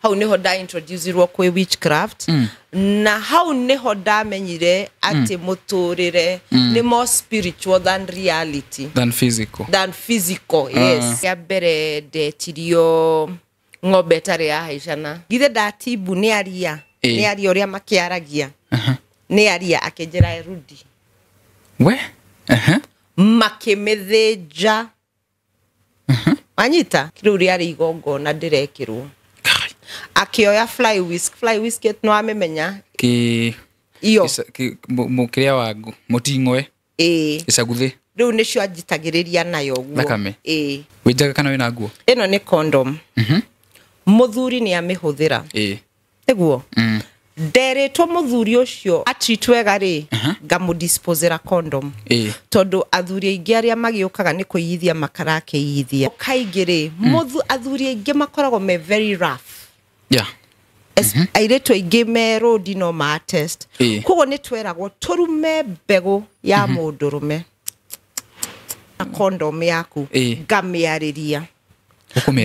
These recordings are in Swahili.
hau niho da introduce ro kwe witchcraft na hau niho da menyire ati muturire ni more spiritual than reality than physical yes ya bere de tirio ng'ombe tare ya haicana githe datibu ni aria oria makiaragia ni aria akenjera erudi we makimetheja anyita kiruri ari igongo na ndirekirwo akioya fly whisk no amemenya iyo mukiria wa mutingwe icaguthe riu nicio ajitagiriria nayo guo wijaga kana wina guo ino ni condom muthuri ni amihuthira eguo nderetwo muthuri ucio atritwega ri ngamudisposera condom tondu athuri aingi aria magiukaga ni kuiyithia makarake iyithia kaingiri athuri aingi makoragwo me very rough airetwo aingi me road no ma test kogo ni tweragwo turume mbegu ya mundurume condom yaku ngamiariria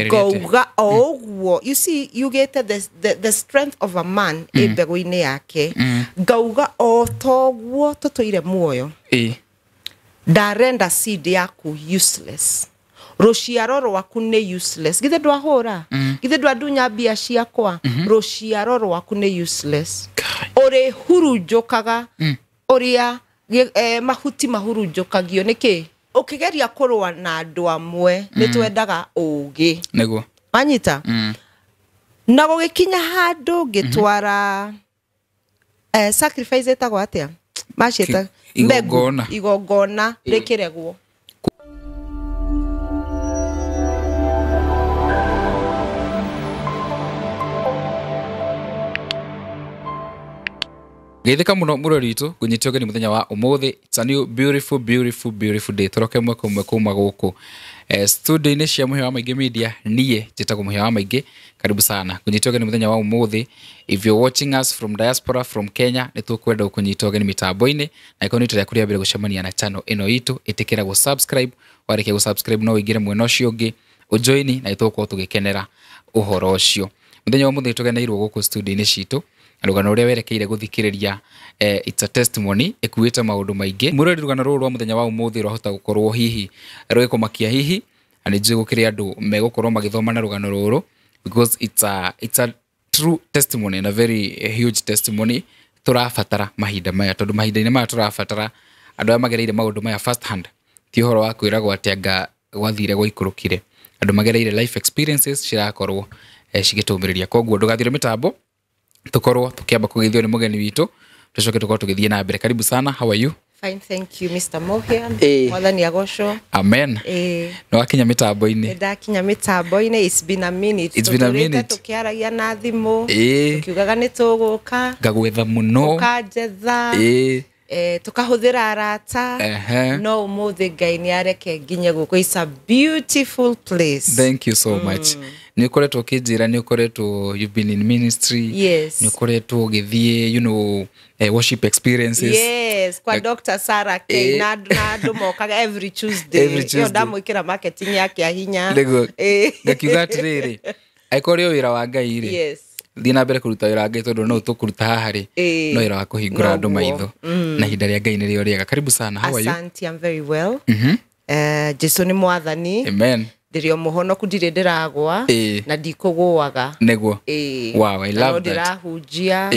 Gauga ogwo you see you get the strength of a man ebego-ine yake gauga otogwo totoire muoyo darenda seed yaku useless rociaro rwaku ni useless githe ndwahura githe ndwadunya bia ciakwa rociaro rwaku ni useless ore hurunjukaga oria mahuti mahurunjukagio niki ukigeria kurwa na andu amwe nitwendaga ugi neguo anyita na gugikinya handu gitwara sacrifice etagwo atia mashita igongona rikiregwo Geithika muno muroritu kunyitioge ni muthenya wa umuthi. It's a new beautiful day. Toroke mwe kuma guku studio ini cia Muhia wa Maingi Media. Nie jitagwo Muhia wa Maingi. Karibu sana kunyitioge ni muthenya wa umuthi. If you're watching us from diaspora from Kenya, nitukwenda kunyitioge ni mitambo-ini na ikoni turi akuria mbere gucemania na channel ino itu itikira go subscribe wareke go subscribe no wigire mwena ucio ungi ujoini na itokwo tugikenera uhoro ucio. Muthenya wa umuthi tugeneirwo guku studio ini citu rugano ruria werekeire guthikiriria it's a testimony ekuita maundu maingi murori rugano ruru rwa muthenya wa umuthi rohota gukorwo hihi rwikumakia hihi anije gukiri andu megukorwo magithoma na rugano ruru because it's a true testimony and a very huge testimony turafatara mahinda maya tondu mahinda-ini maya turafatara andu aya magereire maundu maya first hand ti horo wa kwiragwo atianga gwathire gwikurukire andu magereire life experiences cirakorwo cigitumiriria koguo ndugathire mitambo tukorwo tukiamba kugithio ni mugeni witu tucoke tukorwo tugithie na mbere. Karibu sana. How are you? Fine, thank you Mr. Mohian. Mwathani agocwo. Amen. No akinya mitambo-ini. Ndakinya mitambo-ini. It's been a minute. Tukiaragia na thimu. Tukiugaga ni tuguka. Ngagwetha muno. Ukanjetha. Tukahuthira arata. No umuthi Ngai ni areke nginye guku. It's a beautiful place. Thank you so much. Nikoretwo kijira nikoretwo you've been in ministry. Yes. Nikoretwo githie worship experiences. Yes, kwa Dr. Sarah K na mokaga every Tuesday. Yo ndamwikira marketing yake ahinya. Ngakiuga atiriri aikorio wira wa Ngai ri. Yes. Thina mbere kuruta wira wa Ngai tondu no tukuruta haha ri no wira wa kuhingura andu maitho na hinda ria Ngai nirio riega. Karibu sana. How are you? Asante, I'm very well. Jesu ni mwathani. Amen. Ndirio muhonoku ndire ndiragwa na ndikuguaga neguo. Wow, I love that. No ndirahunjia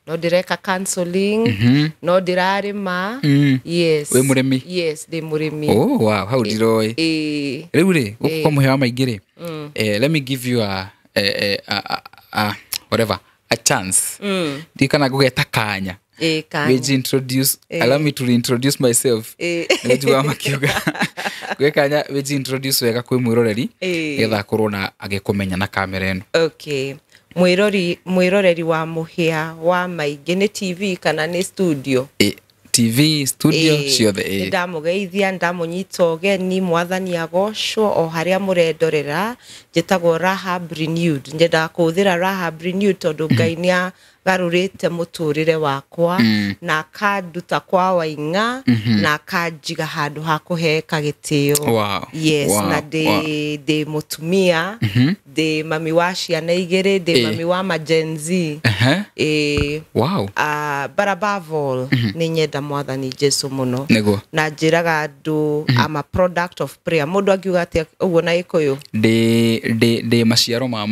no ndireka counseling no ndirarima. Yes. We murimi? Yes, ndi murimi. Oh wow, how ndiroi. Riu ri guko Muhia wa Maingi ri let me give you a whatever a chance. Ndikana gugeta kanya. Allow me to reintroduce myself. Najua makiuga gwekanya weji introduce wega kwi mwiroreri getha korwo na agikumenya na kamera eno. Okay, mwiroreri wa Muhia wa Maingi ni TV kana ni studio? TV studio ciothe. Ndamugeithia ndamunyita ugeni mwathani agocwo o haria murendorera njitagwo Rahab Renewed. Njenda kuthira Rahab Renewed tondu Ngai garurite muturire wakwa na akaduta kwa Wainga na akajiga handu ha kuheka gitio. Yes, na de mutumia de mami wa ciana igere de mami wa majenzi barabavol ni nyenda mwathani Jesu muno na njiraga andu I'm a product of prayer. Mundu akiuga ati uguo na Gikuyu de maciaro ma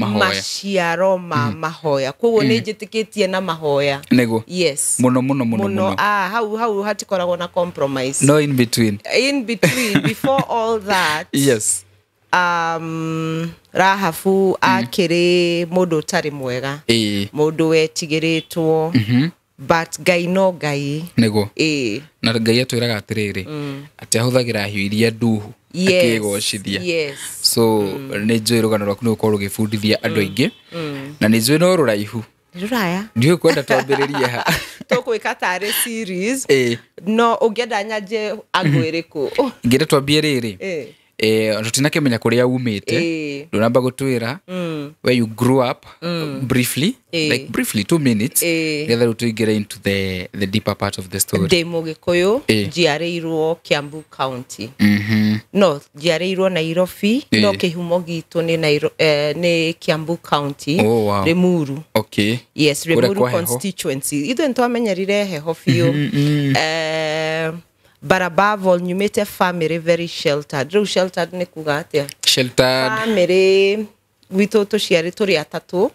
mahoya koguo ni njitikitie na mahoya yes muno hau hatikoragwo na compromise no in between before all that yes Rahafu akiri mundu utari mwega mundu wetigiritwo but Ngai no Ngai nego na Ngai atwiraga atiriri ati ahuthagira hiu iria nduhu akigocithia so ni njui rugano rwaku ni gukorwo gifundithia andu aingi na ni njui no ruraihu ruraya ndio kwenda twambiririe ha tukwika tare series no ungenda nyaje agwiriku ngira twambie riri tutinake menya kuria umite ndunamba gutwira where you grew up briefly like briefly 2 minutes gether utuigere into the deeper part of the story. Demo Gikuyu jiareirwo Kiambu County no jiareirwo Nairobi no kihumo gitu ni Kiambu County Limuru. Okay, yes, Limuru constituency ithu ntwamenyerire heho biu Barabavol nyumite family very sheltered. Rĩu sheltered ni kuga atia? Sheltered family wito tuciari turi atatu.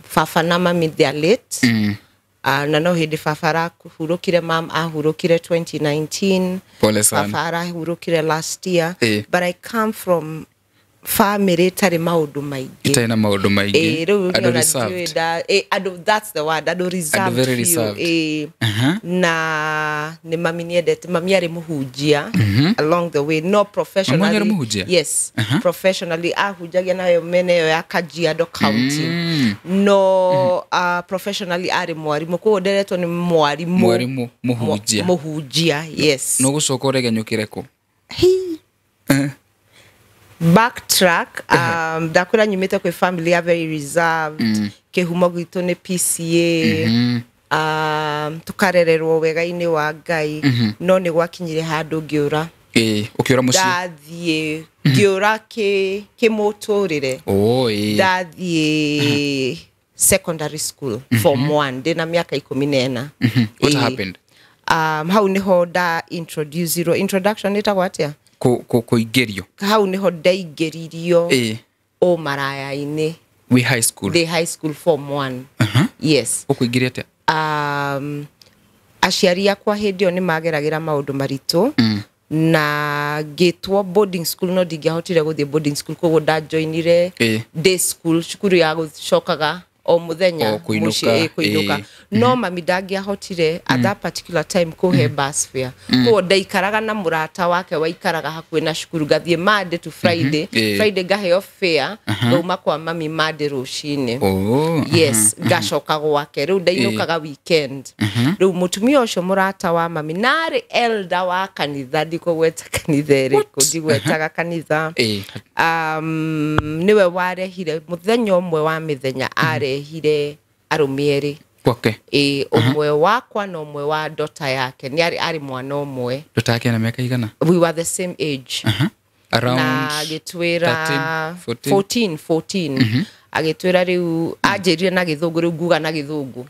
Fafa na mami they are late. Na no hindi fafara hurukire mam ahurukire 2019. Pole sana. Fafara hurukire last year. But I come from family tari maudu maigi. Itaina maudu maigi. Ado reserved. That's the word. Ado reserved. Ado very reserved. Na ni mami niedete. Mami yari muhujia along the way. No professionally. Mami yari muhujia? Yes. Professionally. Ahujagia na yo mene yo ya Kajiado County. No professionally ari mwarimu. Kwa dereto ni mwarimu. Mwarimu muhujia. Muhujia, yes. No gusokore genyukireko. Backtrack, dakura nyumite kwe family are very reserved. Kehumo gitu ni PCA. Tukarererwo wega-ini wa Ngai. No ni gwakinyire handu ngiura. Ukiura muci. Ndathie ngiura ki muturire. Ndathie secondary school form 1 ndina miaka 14. What happened? Hau niho da introduction itagwo atia? Kuigerio. Hau niho ndaigeririo o maraya-ini. We high school. The high school form 1. Yes. Ukuigeria atia? Aciari akwa hindio ni mageragira maundu maritu na gitwo boarding school no ndingiahotire guthie boarding school koguo ndajoinire day school cukuru ya gucokaga o muthenya kuinuka no mami ndangiahotire at that particular time kuhe bus fare ko ndaikaraga na murata wake waikaraga hakuhi na cukuru gathie Monday to Friday Friday ngaheo fare ngauma kwa mami Monday rucini yes ngacoka gwake riu ndainukaga weekend riu mutumia ucio murata wa mami nari elder wa kanitha ndikugweta kanitha iriku ndigwetaga kanitha niwe warehire muthenya umwe wa mithenya arehire arumieri kwake umwe wakwa na umwe wa daughter yake ni ari mwana umwe daughter yake na miaka igana we were the same age around na gitwira 14 agitwira riu ajirie na githungu riu nguga na githungu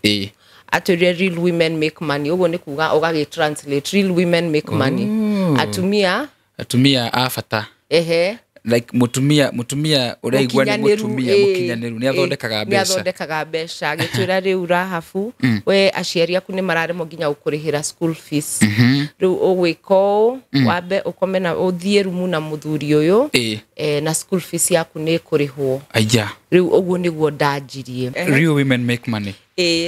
atwire real women make money ugo ni kuga ugagi translate real women make money atumia afata like mutumia uraigwa ni mutumia mukinyaniru ni athondekaga mbeca gitwira riu Rahafu we aciari aku ni mararemo nginya ukurihira school fees riu ugwiko wabe ukomena uthie rumu na muthuri uyu na school fees yaku ni kurihwo riu uguo niguo ndanjirie real women make money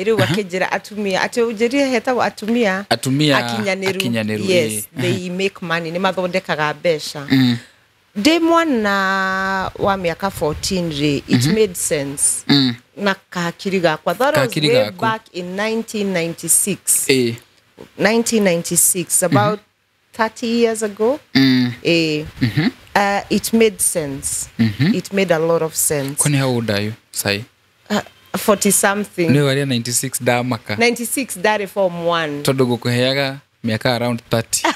riu akijira atumia atujirie hetagwo atumia akinyanĩru yes they make money ni mathondekaga mbeca mwana wa miaka 14 it made sense na kakiri gakwa that was way back in 1996 about 30 years ago it made sense it made a lot of sense. How old are you say? 40 something. Ni wali 96 da maka. 96 dari form 1. Todo gukuheaga miaka around 30.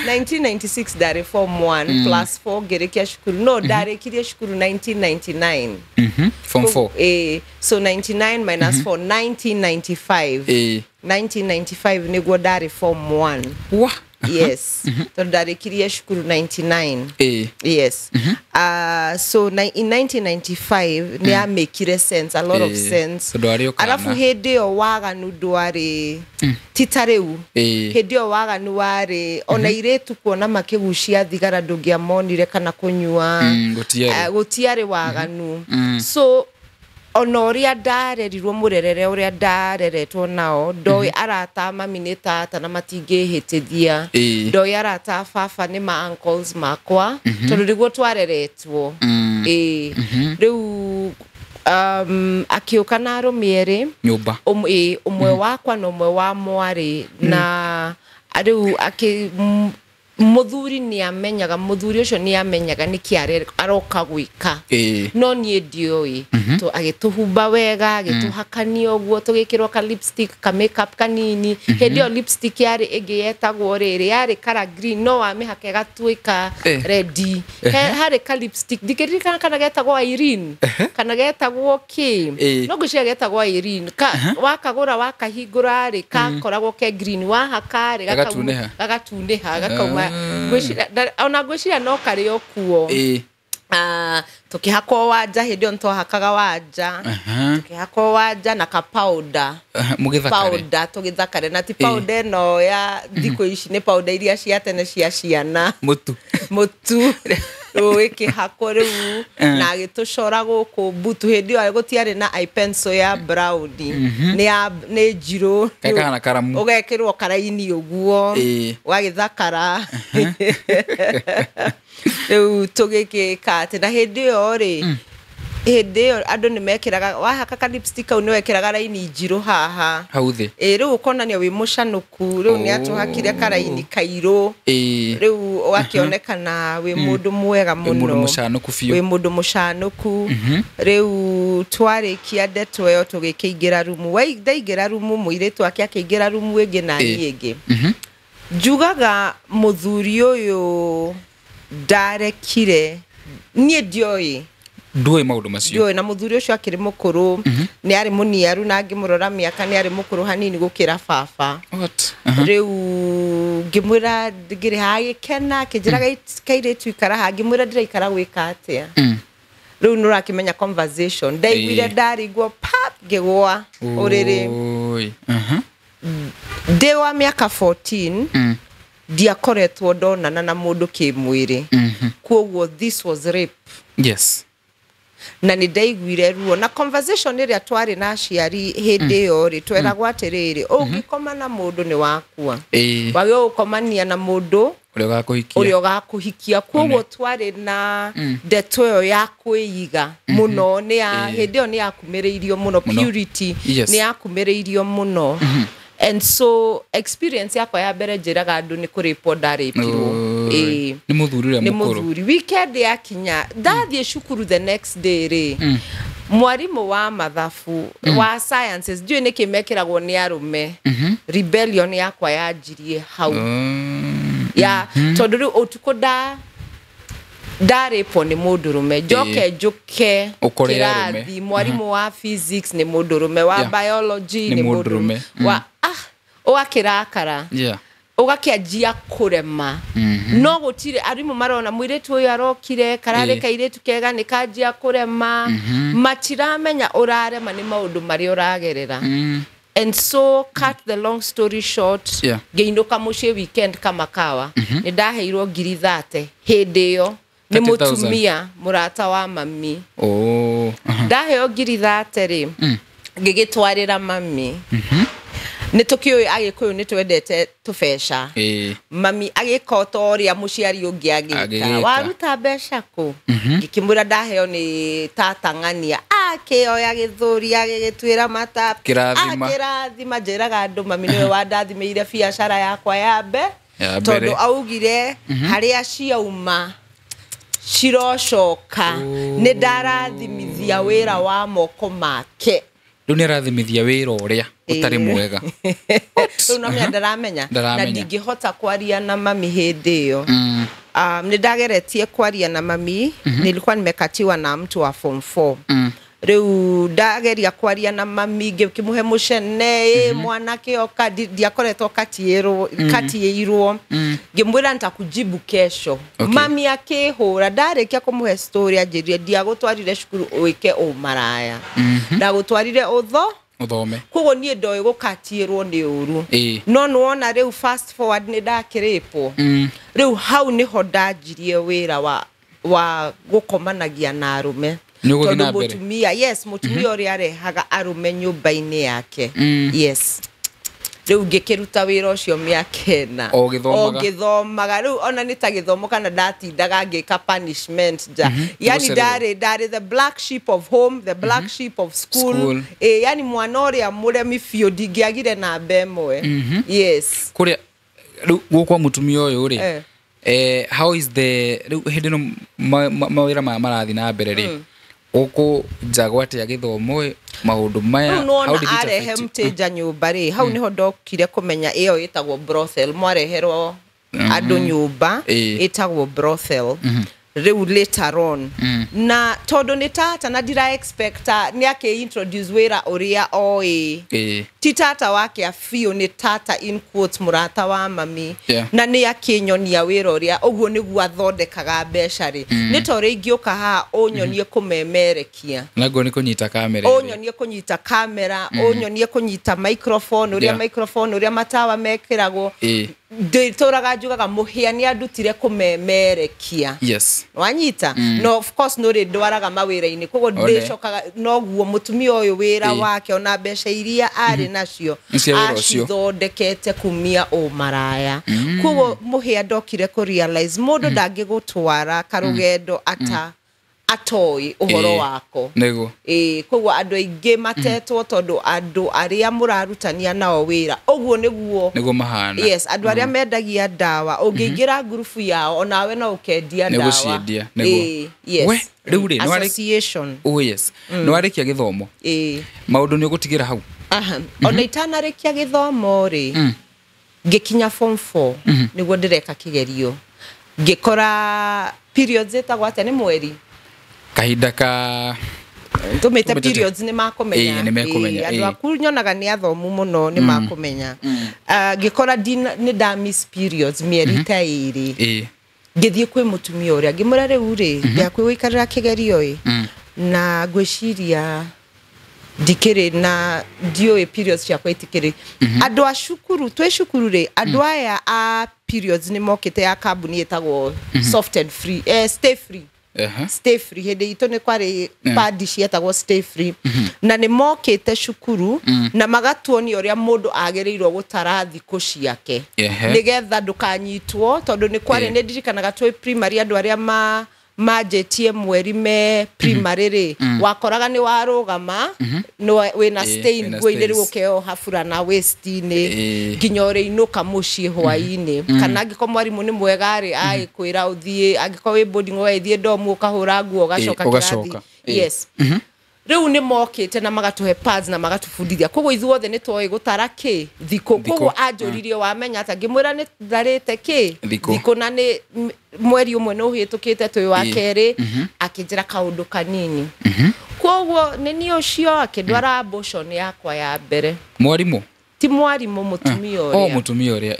1996 dari form 1 plus 4 gerekia shukuru. No, dari kiria shukuru 1999. Form 4. So 99 minus 4, 1995. 1995 ni go dari form 1. Wah. Yes. So dari kiria shukuru 99. Yes. So in 1995 ni make sense, a lot of sense. Alafu hede o waga nuduare titareu. Hede o waga nuare ona iretu kuona makigushia thigara ndugia monire kana kunyua. Gutiare waga nu. So onoria ndarerirwo murerere uria ndareretwo nao ndoi arata maminita tana matinge hetithia ndoi arata baba ni ma uncles makwa tondu riguo twareretwo riu akiuka na rumiere nyumba umwe wakwa na umwe wa mwari na riu muthuri ni amenyaga muthuri ucio ni amenyaga ni kiare aroka gwika no nie ndioi to agituhumba wega agituhakania oguo tugikirwo ka lipstick ka makeup kanini hedio lipstick yari igiyetagwo riri yari kara green no amihake gatuika red hari ka lipstick dikirika kana getagwo Irene kana getagwo ki no gucia getagwo Irene wakagura wakahingura ri kakoragwo ke green wahakari gagatundeha gakauma ona gwiciria no kari okuo tukihako waja hedio nto hakaga waja tukihako waja na ka powder powder tugithakare na ti powder no ya thiko ici ni powder iria cia tene cia ciana mutu wiki hako riu na agitucora guku butu hedio agutiare na eye pencil ya brown ni njiro kana karamu ugekirwo karaini uguo wagithakara tugikika na hedio ri hedio andu ni mekiraga wahaka ka lipstick au ni wekiraga raini njiro haha hauthi riu ukonania wi mucanuku riu ni atuhakire karaini kairo riu wakionekana wi mundu mwega muno wi mundu mucanuku riu twarikia ndeto yo tugikingira rumu waingira rumu muiretu akiakingira rumu ingi na nyingi jugaga muthuri uyu ndarekire nie ndioi ndoi maundu macio ndioi na muthuri ucio akiri mukuru ni ari muniaru na ngimurora miaka ni ari mukuru hanini gukira baba riu ngimwira ngiri hagikena kijiraga kaire twikara hagimwira ndiraikara gwika atia riu nurakimenya conversation ndaiguire ndarigwo pap ngigwa uriri dewa miaka 14 diakoretwo ndonana na mundu kimwiri kuoguo this was rape yes na ni ndaiguire ruo na conversation iria twari na aciari hindi yo ri tweragwo atiriri ungikoma na mundu ni wakua wage ukomania na mundu urio gakuhikia kuoguo twari na ndeto yo ya kwiiga muno ni ya hindi yo ni yakumireirio muno purity ni yakumireirio muno and so experience yakwa ya mbere njiraga andu ni kuripo ndaripirwo ni muthuri weekend ya kinya ndathie cukuru the next day ri mwarimu wa mathabu wa sciences ndiyo ni kimekiragwo ni arume rebellion yakwa yanjirie hau ya tondu ri utuko ndaripo ni mundurume njuke kirathi mwarimu wa physics ni mundurume wa biology ni mundurume wa ugakirakara ugakianjia kurema no gutire arimu marona mwiretu uyu arokire karare kairetu kega ni kanjia kurema matiramenya urarema ni maundu mari uragerera and so cut the long story short ngeinuka mucie weekend kama kawa ni ndaheirwo 30 hindi yo ni mutumia murata wa mami ndaheo 30 ri ngigitwarira mami nitukio agikuyu nitwendete tubesha mami agikotoria muciari ungi agika waruta besha ku ngikimura ndaheo ni tatangania akioya githuri agigitwira mata akirathima njiraga andu mami niwe wandathimeire biacara yakwa ya mbe tondu augire haria ciauma cirocoka nĩ ndarathimithia wĩra wa moko make rĩu nĩ arathimithia wĩra ũrĩa ũtarĩ mwega rĩu no mĩa ndaramenya na ndingĩhota kwaria na mami hĩndĩ ĩyo nĩ ndageretie kwaria na mami nilikuwa nimekatiwa na mtu wa form 4 rĩu ndageria kwaria na mami ngĩmũhe mũcene mwanake oka ndiakoretwo katiĩirwo ngĩmwĩra nitakujibu kesho mami akĩhũra ndarĩkia kũmũhe story anjĩrire ndiagũtwarire cukuru ũĩke ũmaraya ndagũtwarire ũthome koguo niĩ ndoĩ gũkatiĩrwo nĩ ũru no nĩwona rĩu fast forward nĩ ndakĩrĩpwo rĩu hau nĩho ndanjirie wĩra wa gũkomanagia na arũme tondũ mũtumia mũtumia ũrĩa arehaga arũme nyũmba-inĩ yake rĩu ngĩkĩruta wĩra ũcio mĩaka 4 ngĩthomaga rĩu ona nĩ ta gĩthomo kana ndatindaga ngĩka punishment yani ndarĩ the black sheep of home the black sheep of school yani mwana ũrĩa mũremi biũ ndingĩagire namba ĩmwe kũrĩa rĩu gũkwa mũtumia ũyũ rĩ how is the hĩndĩ ĩno mawĩra marathi na mbere rĩ oko jagwate ya githomo maundu maya how did it arehe mteja nyumba ri hau niho ndokire kumenya iyo itagwo brothel mwareherwo andu nyumba itagwo brothel reu later on na todo ni tata na dira expecta ni ake introduce wera oria oi titata wake afio ni tata in quotes murata wa mami na ni akinyonia wera oria oguo niguo athondekaga mbeca ri ni tore ingioka ha onyonie kumemerekia nago ni kunyita kamera onyonie kunyita kamera onyonie kunyita microphone uria matawa mekiragwo nditoraga njugaga muhia ni andutire kumemerekia wanyita no of course no ndwaraga mawira-ini kogo ndicokaga noguo mutumia uyu wira wake ona mbeca iria ari nacio acithondekete kumia umaraya kogo muhia ndokire ku realize mundu ndangigutwara karugendo atoi uhoro wako nego koguo andu aingi matetwo tondu andu aria murarutania nao wira oguo niguo mahana andu aria mendagia dawa ungiingira grupu yao onawe no ukendia dawa neguciendia nego we riu ri association no arikia githomo maundu ni gutigira hau ona itanarikia githomo ri ngikinya form 4 niguo ndireka kigerio ngikora periods etagwa ni mweri kahinda ka tumete periods ni makomenya andu akunyonaga ni athomu muno ni makomenya ngikora ni da miss periods mieri ta iri ngithie kwi mutumia uria ngimura riu ri yakwi wikarira kigerio na gwiciria dikere na dio periods cia kwitikiri andu a cukuru twe cukuru ri andu aya a periods ni mokite ya kambuni etagwo soft and free stay free stay free hede ito ne kwari padi cietagwo stay free na ni mokite cukuru na magatuoni uria mundu agereirwo gutara thikũ ciake nigetha ndukanyitwo tondu ni kwari ne ndirikanaga twi primary andu aria majetie mweri me primary ri wakoraga ni warugama no wina stain gwe-ini ri ukeo hafura na waste-ini nginyore inuka mucii hwaini kana ngiko mwarimu ni mwega ri ai kwira uthie angiko wi boarding we thie domu ukahura nguo gacoka kirathi riu ni mokite na magatuhe pads na magatufundithia koguo ithuothe ni twoi gutara ki thiko koguo anjuririe wamenya ata ngimwira ni ndarite ki thiko na ni mweri umwe no hitukite twi wa keri akinjira kaundu kanini koguo ni ni ucio akindwara abortion yakwa ya mbere mwarimu ti mwarimu mutumia uria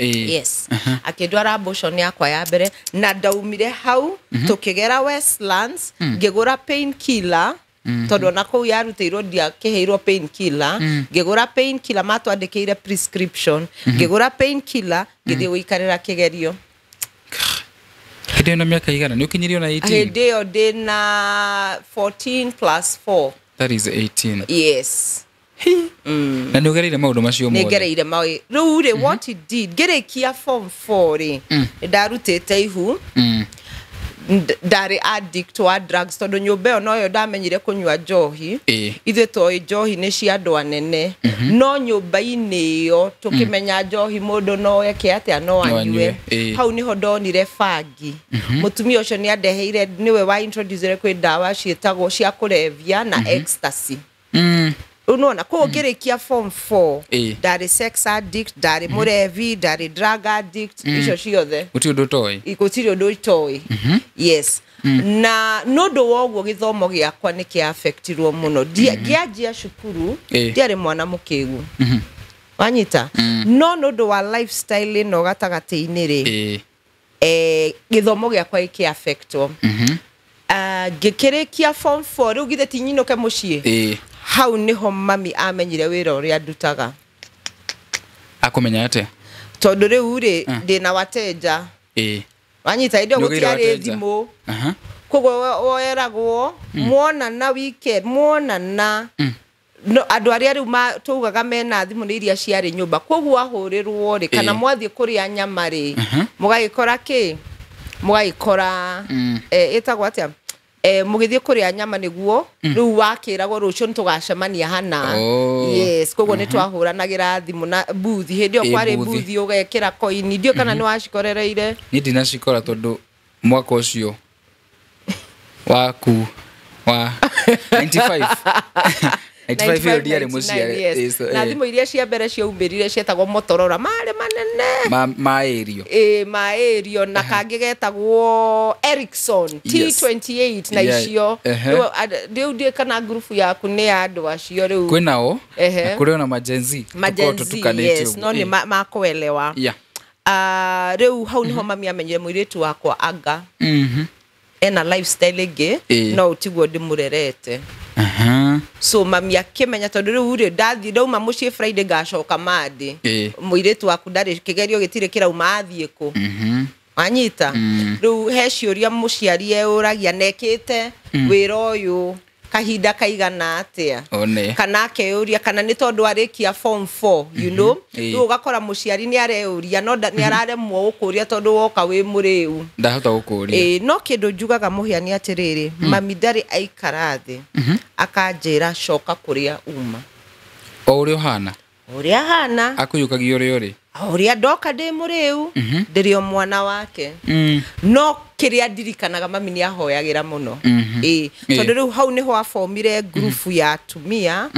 akindwara abortion yakwa ya mbere na ndaumire hau tukigera Westlands ngigura painkiller tondu na kou yaruteirwo ndiakiheirwo painkiller ngigura painkiller matwandikiire prescription ngigura painkiller ngithie wikarira kigerio hede na miaka igana ni ukinyirio na 18 hede o de na 14 plus 4 that is 18 na ni ugereire maundu macio mothe nigereire mawe riu ri what it did gerekia form 4 ri ndarutite ihu ndari addict wa drugs tondu nyumba yo noyo ndamenyire kunywa njohi ithe toi njohi ni cia andu anene no nyumba-ini yo tukimenya njohi mundu no eke atia no anyue hau niho ndonire bangi mutumia ucio ni andeheire niwe wa introduce kwi ndawa cietagwo cia kurevia na ecstasy unaona ko ngirikia form 4 ndari sex addict ndari murevi ndari drug addict icio ciothe uti undu toi ikutiri undu toi yes na nondo woguo githomo giakwa ni kia affectirwo muno gianjia cukuru ndiari mwana mukigu wanyita no nondo wa lifestyle no gatagati-ini ri githomo giakwa iki affectwo gikirikia form 4 riu githe tinyinuke mucii hau niho mami amenyire wira uria ndutaga akumenya ate tondu riu ri ndina wateja wanyita indo gutiari thimu kogo woeragwo muona na weekend muona na no andu aria riu tugaga mena thimu ni iria ciari nyumba kogo ahurirwo ri kana mwathie kuria nyama ri mugagikora ki mugagikora etagwo atia mugithie kuria nyama niguo riu wakiragwo rucio ntugacemania hana yes kogo ni twahuranagira thimu na booth hindi okwari booth ugekira coin ndio kana ni wacikorereire ni dinacikora tondu mwaka ucio waku wa 95 95 ndiari muciari na thimu iria cia mbere cia umbirire cietagwo Motorola mari manene maerio maerio na kangi getagwo Ericsson T28 na icio riu ndi kana group yaku ni andu acio riu kwinao kuri ona majenzi yes no ni makuelewa riu hau niho mami amenyire muiritu wakwa anga ena lifestyle ige no utigwo ndimurerete so mami akimenya tondu riu ri ndathi ndauma mucii Friday gacoka madi muiritu waku ndari kigerio gitire kirauma athie ku anyita riu he ciuria muciari euragia nekite wira uyu kahinda kaigana atia kana akeuria kana ni tondu arikia form 4 you know riu ugakora muciari ni areuria no ni araremwo gukuria tondu woka wi muriu ndahota gukuria no kindu njugaga muhiani atiriri mami ndari aikara thi akanjira coka kuria uma uria hana akuyukagia uria ndoka ndi muriu ndirio mwana wake no kiria ndirikanaga mami ni ahoyagira muno tondu riu hau niho afomire group ya atumia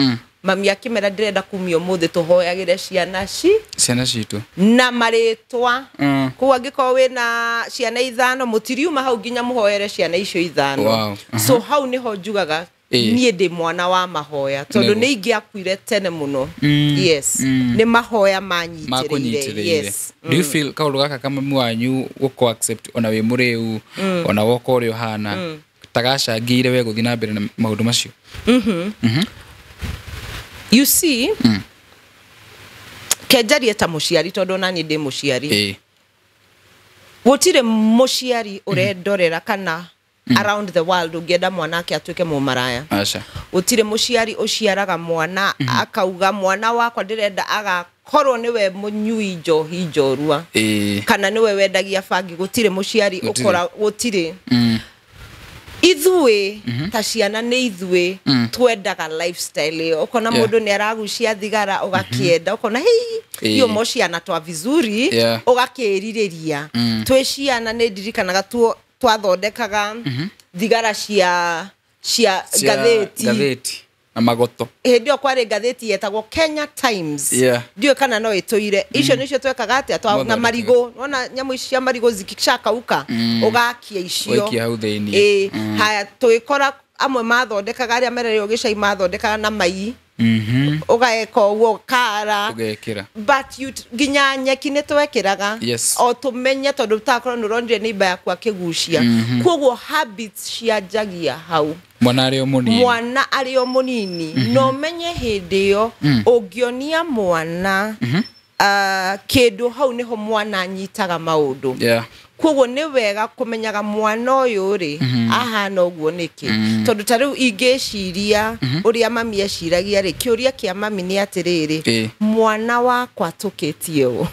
mami akimera ndirenda kumio muthe tuhoyagire ciana citu na maritwa ku angiko wina ciana ithano mutiriuma hau ginya muhoyere ciana icio ithano so hau niho njugaga nie ndi mwana wa mahoya tondu ni ingiakuire tene muno yes ni mahoya manyitirire yes do you feel kaundu gaka kama mwanyu guko accept ona we muriu ona woko uri hana tagacangire we guthina mbere na maundu macio you see kenjarie ta muciari tondu nani ndi muciari gutire muciari urendorera kana around the world ugenda mwanake atuike mumaraya utire muciari uciaraga mwana akauga mwana wakwa ndirenda agakorwo niwe munyui njohi njorua kana niwe wendagia bangi gutire muciari ukora gutire ithui ta ciana ni ithui twendaga lifestyle ukona mundu ni aragucia thigara ugakienda ukona hiyo mociana twa vizuri ugakiririria twi ciana ni ndirikanaga twathondekaga thigara cia gatheti na magoto ndio kwari gatheti yetagwo Kenya Times ndio kana no itoire icio nicio twekaga atia na marigo wona nyamu icio cia marigo zikishaka uka ugakia icio wiki hau theni haya twikora amwe mathondekaga aria merere ugicai mathondekaga na mai ugaeka uwo kara ugekira but you ginya nyeki ne twekiraga o tumenye tondu takoro nuronje ni baya kwa kigucia koguo habits cia jagia hau mwana ario munini no menye hindio ungionia mwana kindu hau niho mwana nyitaga maundu koguo ni wega kumenyaga mwana uyu ri ahana uguo niki tondu tariu ingeciria uria mami eciragia ri kiuria kia mami ni atiriri mwana wakwa tukitie u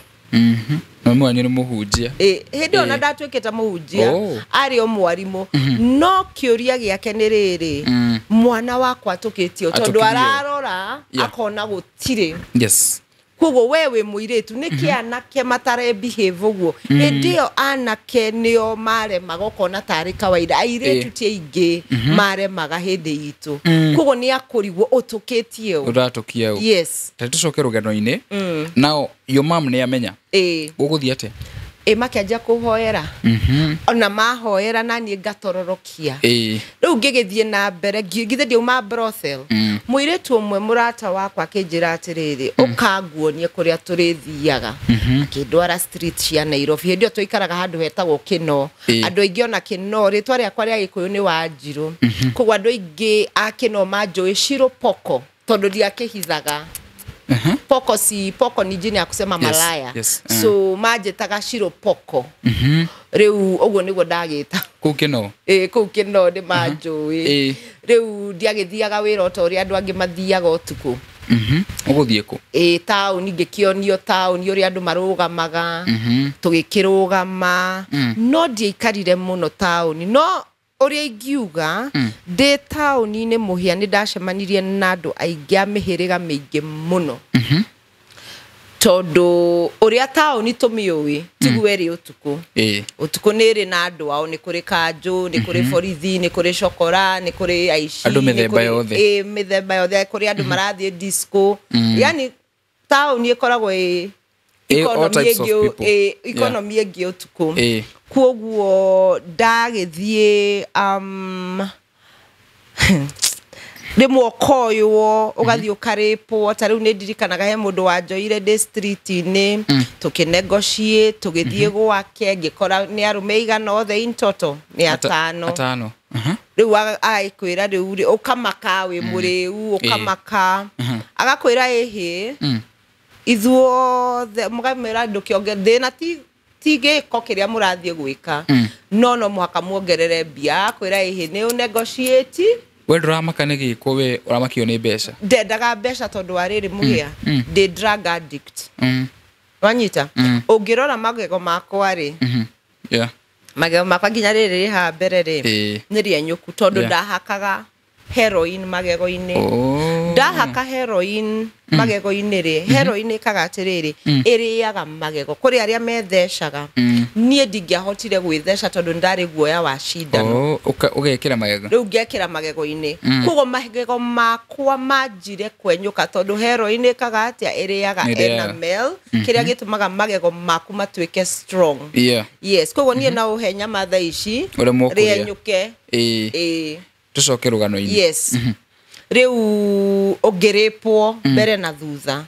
Mami wanyu ni muhunjia. Hindi ona ndatwikite muhunjia ari o mwarimu no kiuria giake ni riri mwana wakwa atukitio tondu ararora akona gutire. Yes. Kugo wewe muiretu niki anake matare behave uguo ndio anake nio mare magokona tari kawaida airetu tie ingi mare maga hindi itu kugo ni akurigwo utukitie uratukia. Yes. Tatucoke rugano-ini. Now your mom ni amenya guguthie ate makianjia kuhoera ona mahoera nani ngatororokia riu ngigithie na mbere ngithe ndiuma brothel muiretu umwe murata wakwa akinjira atiriri ukanguonie kuria turithiaga akindwara street cia Nairobi hindi tuikaraga handu hetagwo Kino andu aingi ona Kino ritwa riakwa ria Gikuyu ni Wanjiru kugo andu aingi a Kino manjui Shiro Poko tondu ndiakihithaga Poko ni jini ya kusema malaya. So majetaga Shiro Poko. Riu uguo niguo ndagita. Kukino. Kukino ni manjui. Riu ndiagithiaga wira otori andu angi mathiaga utuku. Uguthie ku. Town ngikionio town uri andu marugamaga. Tugikirugama. No ndiikarire muno town. No Oria ingiuga de town ni muhia ni ndacemanirie na andu aingi amihiriga mingi muno tondu oria town tumiui tigueri utuku utuku niri na andu ao ni kuri kanju ni kuri borithi ni kuri cokora ni kuri aici andu mithemba yothe mithemba yothe kuri andu marathie disco yani town ikoragwo economy egi utuku kuoguo ndagithie rimwe koyo ugathi ukaripo atariu ni ndirikanaga he mundu wanjoire de street ni tukinegotiate tugithie gwake ngikora ni arume igana othe in total ni atano riu aikwira riu ukamaka we muriu ukamaka agakwira ehe ithuo mugamira ndukionge thina tige kokeria murathie gwika no muhaka muongerere bia kwira ehe ni negotiate we drama nigi ko we uramakio ni besha ndendaga besha tondu ariri muhia the drug addict wanyita ungirora magego makwa ri magego makwa nginya riri ha mbere ri ni rienyuku tondu ndahakaga heroin magego-ini ndahaka heroin magego-ini ri heroin ikagatĩrĩrĩ ĩrĩaga magego kuri aria methecaga nie ndingĩahotire gwĩtheca tondu ndari guoya wa cindano ugekĩra magego riu ngekĩra magego-ini kugo magego makwa manjire kwenyuka tondu heroin ikagatia ĩrĩaga enamel kiria gĩtũmaga magego maku matuĩke strong yes kugo nie na uhenya matha ici rienyuke tucoke rugano-ini yes riu ongiripo mbere na thutha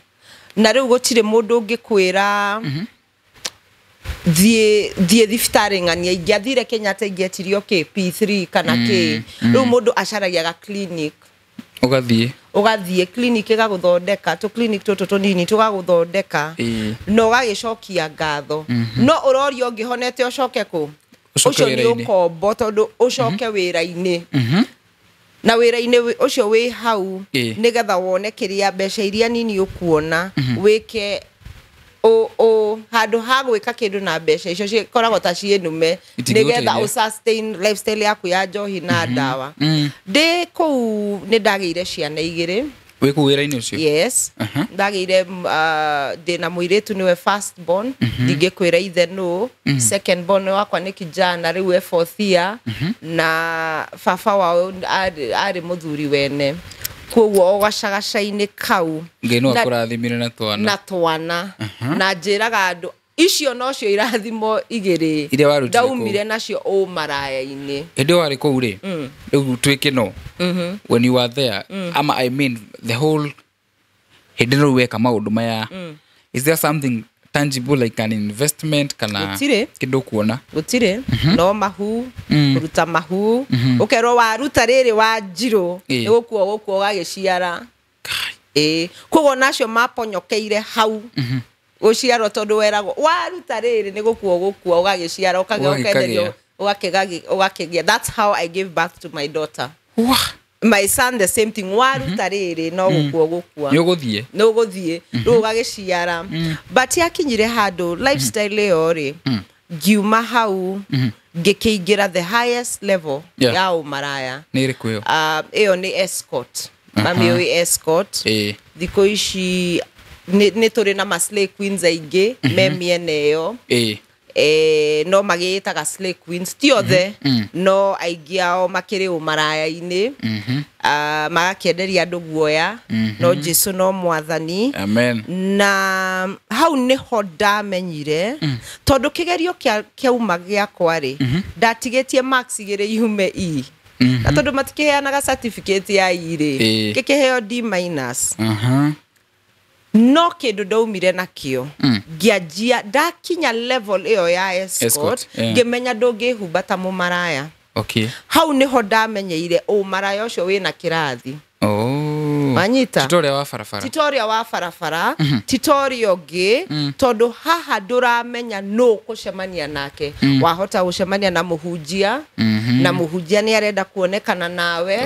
na riu gutire mundu ungikwira thie thibitari ng'ania ingiathire Kenyatta ingetirio P3 kana K riu mundu acaragiaga clinic ugathie clinic igaguthondeka tu clinic tutu tunini tugaguthondeka no gagicokia ngatho no urorio ngihonete ucoke ku ucio ni ukombo tondu ucoke wira-ini na wira-ini ucio wi hau nigetha wone kiria mbeca iria nini ukuona wike handu ha gwika kindu na mbeca icio cikoragwo ta cienume nigetha usustain lifestyle yaku ya njohi na ndawa ndi kuu ni ndagire ciana igiri wiku wira-ini ucio yes ndagire ndina muiretu niwe first born ndingikwira ithe no second born wakwa ni kijana riu e fourth year na baba wao ari muthuri wene kuguo ogacagacaini kau ngeno akurathimire na twana na njiraga andu icio nocio irathimo igiri ndaumire nacio o maraya-ini indi wari kou ri riu twike no when you are there I mean the whole hindi no weka maundu maya is there something tangible like an investment kana kindu kuona gutire no mahu kuruta mahu ukero waruta riri wa njiro gukuo gagiciara kugo nacio maponyokeire hau guciaro tondu weragwo waruta riri ni gukuo ugagiciara ukageokenderio ugakigia that's how I gave birth to my daughter my son the same thing waruta riri no gukua no guthie rugagiciara but yakinyire handu lifestyle yo ri giuma hau ngikiingira the highest level ya umaraya ni riku yo iyo ni escort mami escort thiko ici ni turi na maslay queens aingĩ me miene yo no magĩtaga slay queens ti othe no aingĩ ao makĩrĩ ũmaraya-inĩ magakĩenderia andũ guoya no Jesu no mwathani amen na hau nĩho ndamenyire tondũ kĩgerio kĩauma gĩakwa rĩ ndatigĩtie marks igĩrĩ yume E na tondũ matikĩheanaga certificate ya E rĩ gĩkĩheo D-. No kĩndũ ndaumire nakĩo ngianjia ndakinya level ĩyo ya escort ngĩmenya ndũngĩhumba ta mũmaraya hau nĩho ndamenyeire ũmaraya ũcio wĩna kĩrathi manyita titoria wa barabara titoria ũngĩ tondũ haha ndũramenya nũ gũcemania nake wahota gũcemania na mũhunjia na mũhunjia nĩ arenda kuonekana nawe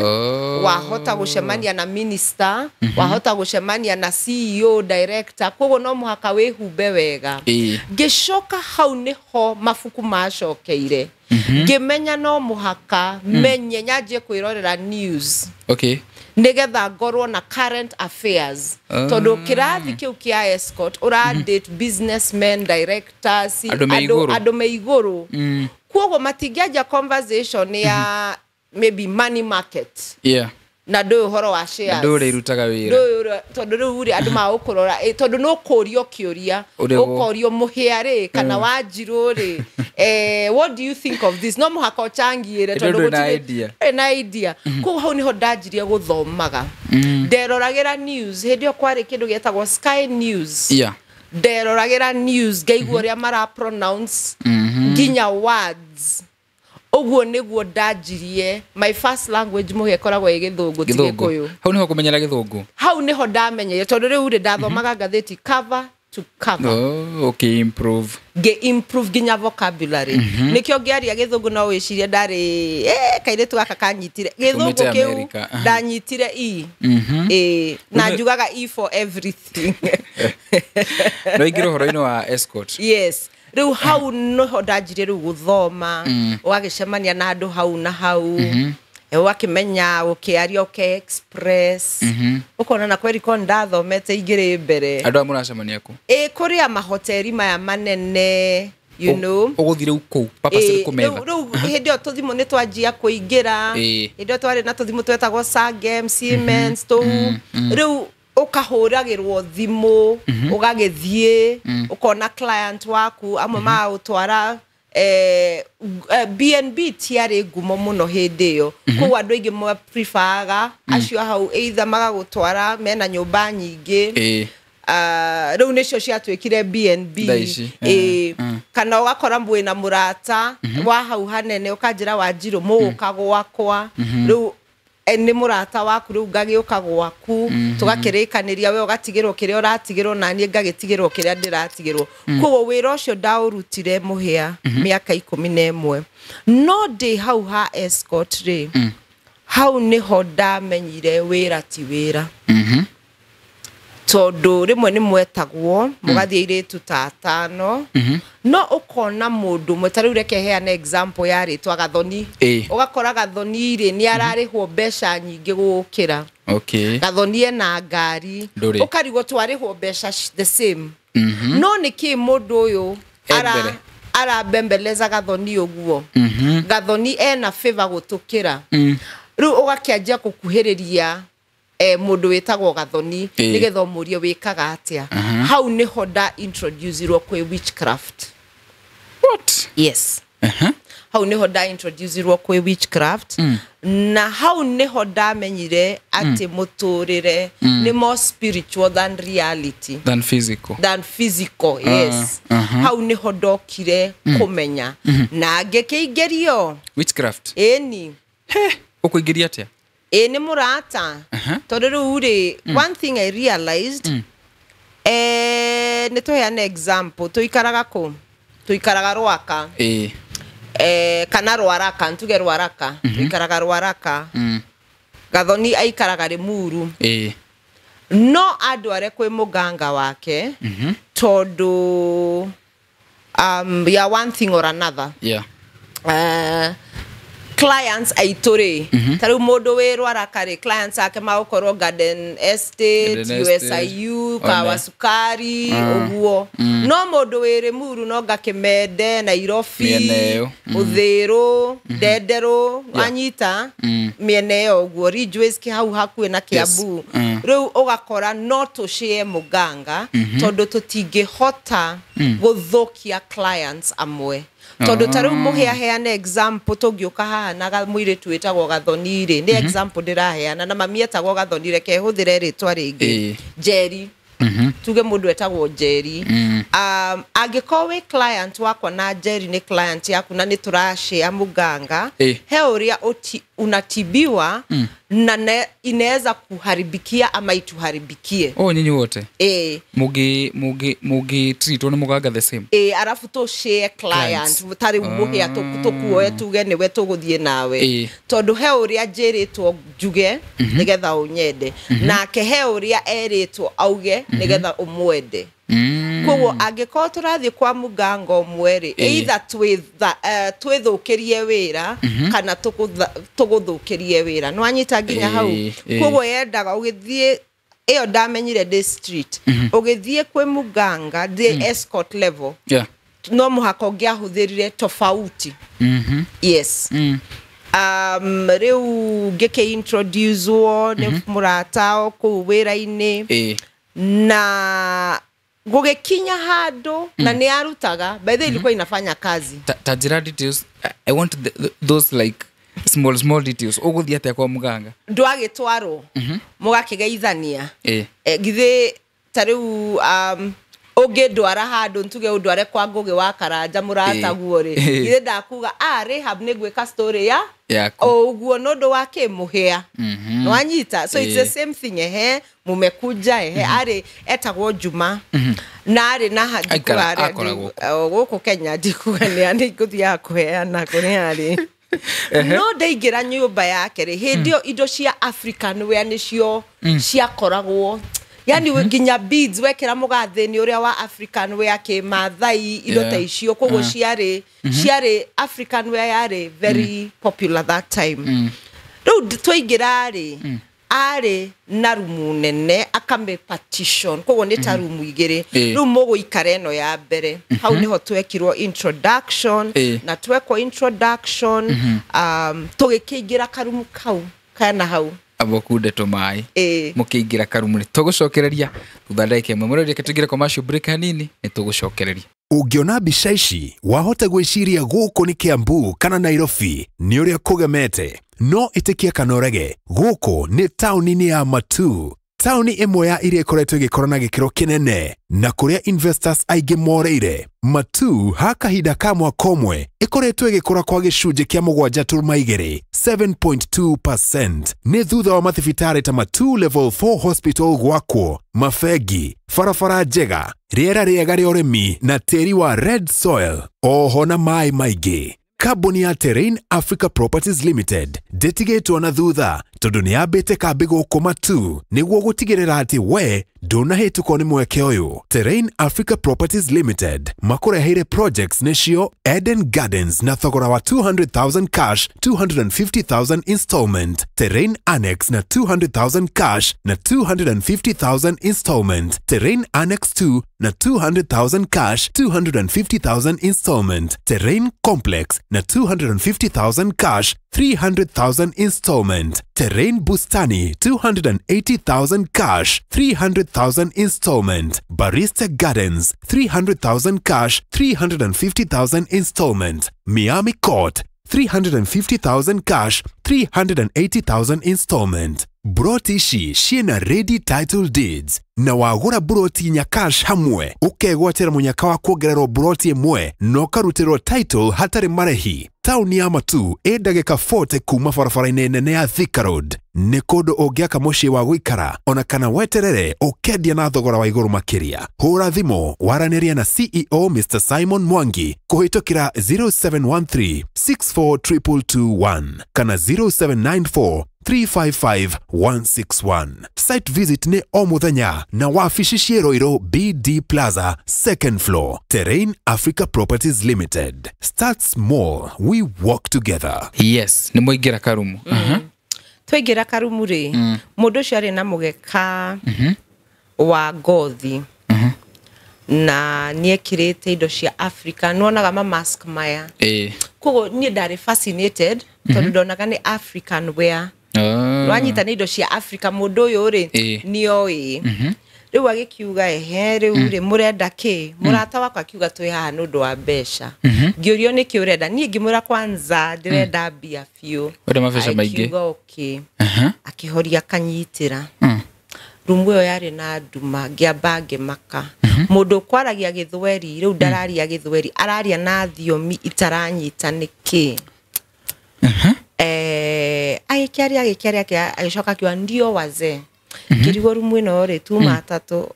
wahota gũcemania na minister wahota gũcemania na CEO director koguo no mũhaka wĩhumbe wega ngĩcoka hau nĩho mabuku macokeire ngĩmenya no mũhaka menye nyanjie kwĩrorera news nigetha ngorwo na current affairs tondu kirathi kiu kia escort ura date businessmen directors andu me iguru kwogo matingiaja conversation ya maybe money market na ndu horo wa shares ndu irutaga wira tondu riu andu ma ukurora tondu no kurio kiuria ukorio muhiari kana wanjiru ri what do you think of this no muhaka changiire tondu na idea ko hau niho ndajirie guthomaga nderoragira news hendio kwari kindu gietagwo Sky News nderoragira news ngaigua ria mara pronounce nginya words oguo niguo ndajirie my first language muhe koragwo igithungu tigikuyu hau niho kumenyera githungu hau niho ndamenyire tondu riu ri ndathomaga ngatheti cover to cover improve ginya vocabulary nikio ngiaria githungu no wicirie ndari kairetu gaka kanyitire githungu kiu ndanyitire na njugaga E for everything no igiro horo-ino wa escort yes riu hau no ndajire riu guthoma wagicemania na andu hau na hau wakimenya ukiaria express ukona na kweri kon ndathomete igire mbere andu amuracemania ku kuria mahoteli maya manene you know uguthire uko papa siri kumetha riu hindio tuthimu ni twanjia kuingira hindio twari na tuthimu twetagwo Sagem Siemens to riu ukahuragirwo thimu ugagithie ukona client waku amwe ma utwara BNB tiari ngumo muno hindi yo ko andu aingi mo preferaga acio hau either magagutwara mena nyumba nyingi riu nicio ciatwikire BNB kana ugakora mwina murata wa hau hanene ukanjira Wanjiru mugukagwakwa riu ni murata waku riu ngagiuka gwaku tugakirikaniria we ugatigirwo kiria uratigirwo na nie ngagitigirwo kiria ndiratigirwo kuo wira ucio ndaurutire muhia miaka 11 no day hau ha escort ri hau niho ndamenyire wira ti wira tondu rimwe ni mwetagwo mugathie iritu tatano no ukona mundu mwetariu reke heana example ya ritwa Gathoni ugakora Gathoni ri ni ararihwo mbeca nyingi gukira Gathoni ena ngari ukarigwo twarihwo mbeca the same no niki mundu uyu ara bembeleza Gathoni uguo Gathoni ena favor gutukira riu ugakianjia kukuhiriria mundu wetagwo Gathoni nigetho murio wikaga atia hau niho nda introduce ro kwe witchcraft what yes hau niho nda introduce ro kwe witchcraft na hau niho ndamenyire ati muturire ni more spiritual than reality than physical yes hau niho ndokire kumenya na ngekeigerio witchcraft eni ukuigeria atia ni murata tondu ri one thing I realized ni to an example tuikaraga Rwaka kana Rwaraka ntuge Rwaraka tuikaraga Rwaraka Gathoni aikaraga Limuru no andware kwi muganga wake tondu yeah, one thing or another clients aitore taru modo weru arakare clients ake maukoro Garden Estate USIU Kawasukari oguo no modo were Muru no gakemede Nairobi Uthiru Dedero anyita miene oguo Ridgeways ki hau hakuwe na Kiambu riu ugakora no tushie muganga tondu tutingihota guthukia clients amwe tondu taru muheaheane example togioka haha na mwire twetagwo Gathonire ni example ndiraheana na mami etagwo Gathonire ke huthire ritwa ringi Jerry tuge mundu etagwo Jerry agikowe client wakwa na Jerry ni client yaku na ni turashare muganga he uria unatibiwa na inaweza kuharibikia ama ituharibikie nyinyi wote mugi treat one muganga the same arafu to share client mutari muhia tukuoe tuge ni we tuguthie nawe tondu he uria Jerry juge nigetha unyende na ke he uria eritwo auge nigetha umwende koguo angiko turathie kwa muganga umwere either twithukirie wira kana tuguthukirie wira no anyita nginya hau koguo yendaga ugithie iyo ndamenyire district ugithie kwi muganga the escort level no muhako ngiahuthirire tofauti yes riu ngeke introduce ni muratao ku wira-ini na gugekinya hado na ni arutaga by the ilikuwa inafanya kazi tajira details I want those like small details uguthia ate kwa muganga ndwagitwaro mugakigeithania githe tariu ugindwara hado ntuge undware kwa Ngugi wa Karanja murataguo ri githe ndakuga rehab ni gwika story ya oguo nondo wake muhea no anyita so it's the same thing mumekuja ari etagwo Juma na ari na hadikare guku Kenya ndikuga ni ani kuthia kuheana kuni ari no ndaigira nyumba yake ri hindio indo cia African wear nicio cia koragwo yani nginya beads wekera mugathini uria wa African wear ke mathai indo ta icio koguo ciare African wear yari very popular that time riu twaingira ari na rumu nene akame partition koguo ni ta rumu igire riu muguikara eno ya mbere hau niho twekirwo introduction na tweko introduction tugikingira karumu kau kana hau abokude tomai mukiingira karumuni tugucokereria thuthandeke mwemurerie ketugire commercial break hanini ni tugucokereria ungiona mbica ici wahota gwiciria guku ni Kiambu kana Nairobi ni uria kugemete no itikia kanorege guku ni tauni-ini ya Matu tauni imwe ya iria ikoretwo igikorana gikiro kinene na kuria investors aige moreire Matu ha kahinda ka mwaka umwe ikoretwo igikora kwa gicunji kia 7.2 7.2% ni thutha wa mathibitari ta Matu level 4 hospital gwakwo mafegi farafara njega riera riega ria urimi na tiri wa red soil oho na mai maigi Kambuni ya Terrain Africa Properties Limited detigĩtwo na thutha tondu ni yambĩte kambi gũkũ Matu nĩguo gũtigĩrĩra ati we ndũnahĩtũkwo nĩ mweke ũyũ. Terrain Africa Properties Limited makũreheire projects nĩcio Eden Gardens na thogora wa 200,000 cash 250,000 installment, Terrain Annex na 200,000 cash na 250,000 installment, Terrain Annex 2 na 200,000 cash 250,000 installment, Terrain Complex na 250,000 cash 300,000 installment, Terrain Bustani 280,000 cash 300,000 installment, Barista Gardens 300,000 cash 350,000 installment, Miami Court 350,000 cash 380,000 installment. Broti ici ciena ready title deeds na wagura broti nya cash hamwe ukegwatira munyaka wa kuongererwo broti imwe no karutirwo title hatari marehi. Tauni ya Matu ndagika 40 kuma barabara-inĩ nene ya Thika Road nĩ kũndũ ũngĩaka mũciĩ wa gũikara ona kana weterere ũkendia na thogora wa igũrũ makĩria. Hũra thimũ waranĩria na CEO Mr. Simon Mwangi kũhĩtũkĩra 0713 642221 kana 0794 355-161. Site visit ne o muthenya na wafici Ciero BD Plaza, 2nd floor, Terrain Africa Properties Limited. Start small, we walk together. Yes, ni muingira karumu. Twaingira karumu ri mundu ucio ari na mugeka wa ngothi na niekirite indo cia Africa nuonaga ma mask maya kogo ni ndari fascinated tondu ndonaga ni African wear wanyita ni indo cia Africa mundu uyu ri ni oi riu agikiuga riu ri murenda ki murata wakwa akiuga twi haha nundu wa mbeca ngiorio niki urenda ni ngimura kwanza ndirenda bia fiu wenda mabesha maingi okay akihoria kanyitira rumwe yo yari na nduma ngiamba ngimaka mundu kwaragia githweri riu ndararia githweri araria na thiomi itaranyita niki agikiaria agicoka kiwa ndio wazee kirigo rumwe no ri tu matatu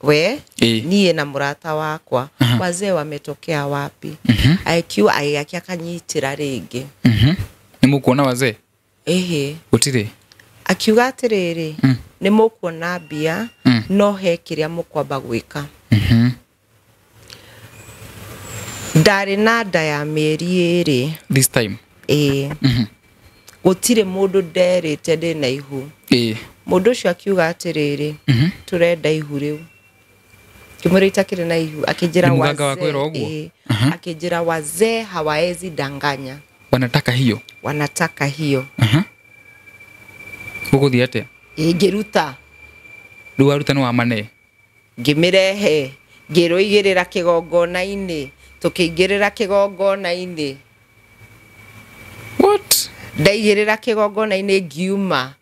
we niye na murata wakwa wazee wametokea wapi aikiwa aiakia kanyitira ringi ni mukuona wazee utire akiuga atiriri ni mukuona bia no he kiria mukwamba gwika ndari na nda ya mieri iri this time gutire mundu nderite ndi na ihu mundu ucio akiuga atiriri turenda ihu riu kimurita kire na ihu akijira wazee akijira wazee hawaezi danganya wanataka hiyo uguthi ate ngiruta riu aruta no amane ngimirehe ngiroigirira kigongona-ini tukingirira kigongona-ini what ndaigirira kigongona-ini ngiuma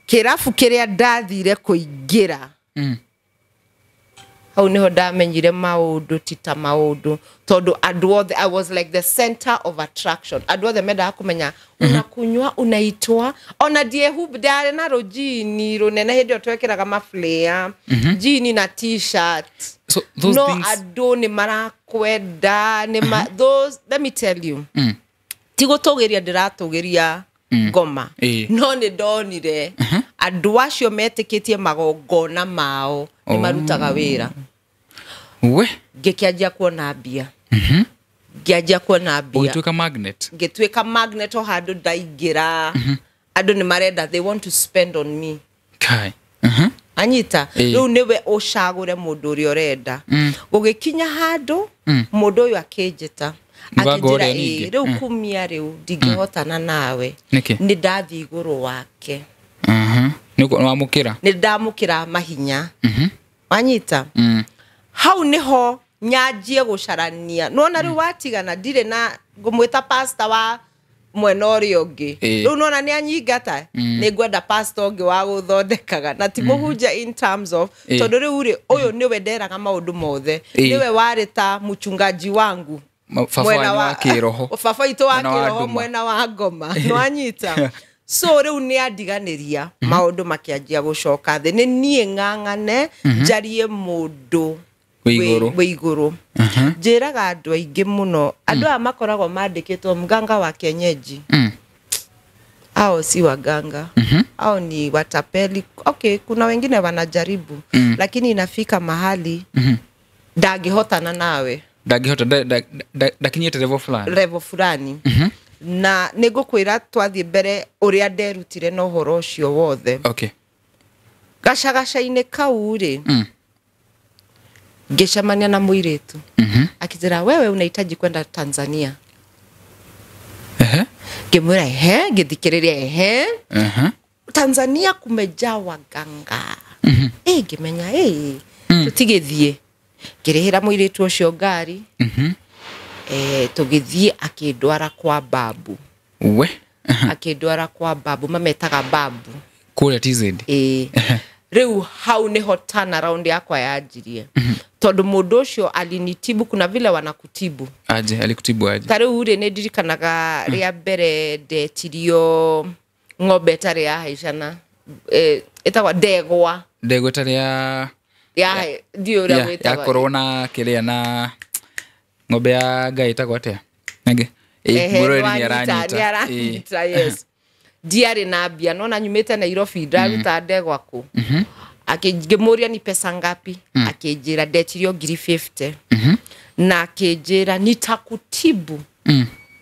kirafu kiria ndathire kuingira hau niho ndamenyire maundu tita maundu tondu andu othe I was like the center of attraction andu othe menda kumenya unakunywa unaitwa ona die hub ndare na rojini runene hindi otwekeraga maflare jean na t-shirt so those no things andu ni marakwenda ni those let me tell you tigotogeria ndiratogeria ngoma no ni ndonire andu acio metikitie magongona mao ni marutaga wira we ngikianjia kuona mbia ngianjia kuona mbia ngituika magnet o handu ndaingira andu ni marenda they want to spend on me kai anyita riu niwe ucagure mundu uri urenda gugikinya handu mundu uyu akinjita akijira riu kumia riu ndingihotana nawe ni ndathi iguru wake ni ndamukira mahinya wanyita hau niho nyanjie gucarania nona riu watigana ndire na ngumwita pastor wa mwena urio ungi riu nona ni anyingata ni ngwenda pastor ungi wa guthondekaga na ti muhunja in terms of tondu riu ri uyu niwe nderaga maundu mothe niwe warita mchungaji wangu mwena wa kiroho baba itu wa kiroho mwena wa ngoma no anyita so riu ni andiganiria maundu makianjia gucoka thi ni nie ng'ang'ane njarie mundu weiguru njiraga andu aingi muno andu a makoragwo mandikitwo mganga wa kienyeji hao si waganga hao ni watapeli okay kuna wengine wanajaribu lakini inafika mahali ndangihotana nawe ndakinyete level fulani na nigukwira twathie mbere uria nderutire no horo ucio wothe okay gacagacaine kau ri ngicemania na muiritu akijira wewe unahitaji kwenda Tanzania ngimwira ngithikiriria Tanzania kumejaa waganga ngimenya tutigithie ngirihira muiritu ucio ngari tugithie akindwara kwa babu we akindwara kwa babu mametaga babu kule TZ riu hau niho turn around yakwa yajirie tondu mundu ucio alinitibu kuna vile wanakutibu alikutibu aje tariu uri ne dirikanaga ria mbere ndetirio ng'ombe tari ya haicana etagwa ndegwa tari ya ndio ria wetagwa ya corona kiria na ng'ombe ya ngai etagwa atia nge murori ni aranyita yes diari na mbia no na nyumite Nairobi ndaruta ndegwa ku akĩngemuria ni pesa ngapi akĩnjira ndetirio 50 na akĩnjira nitakutibu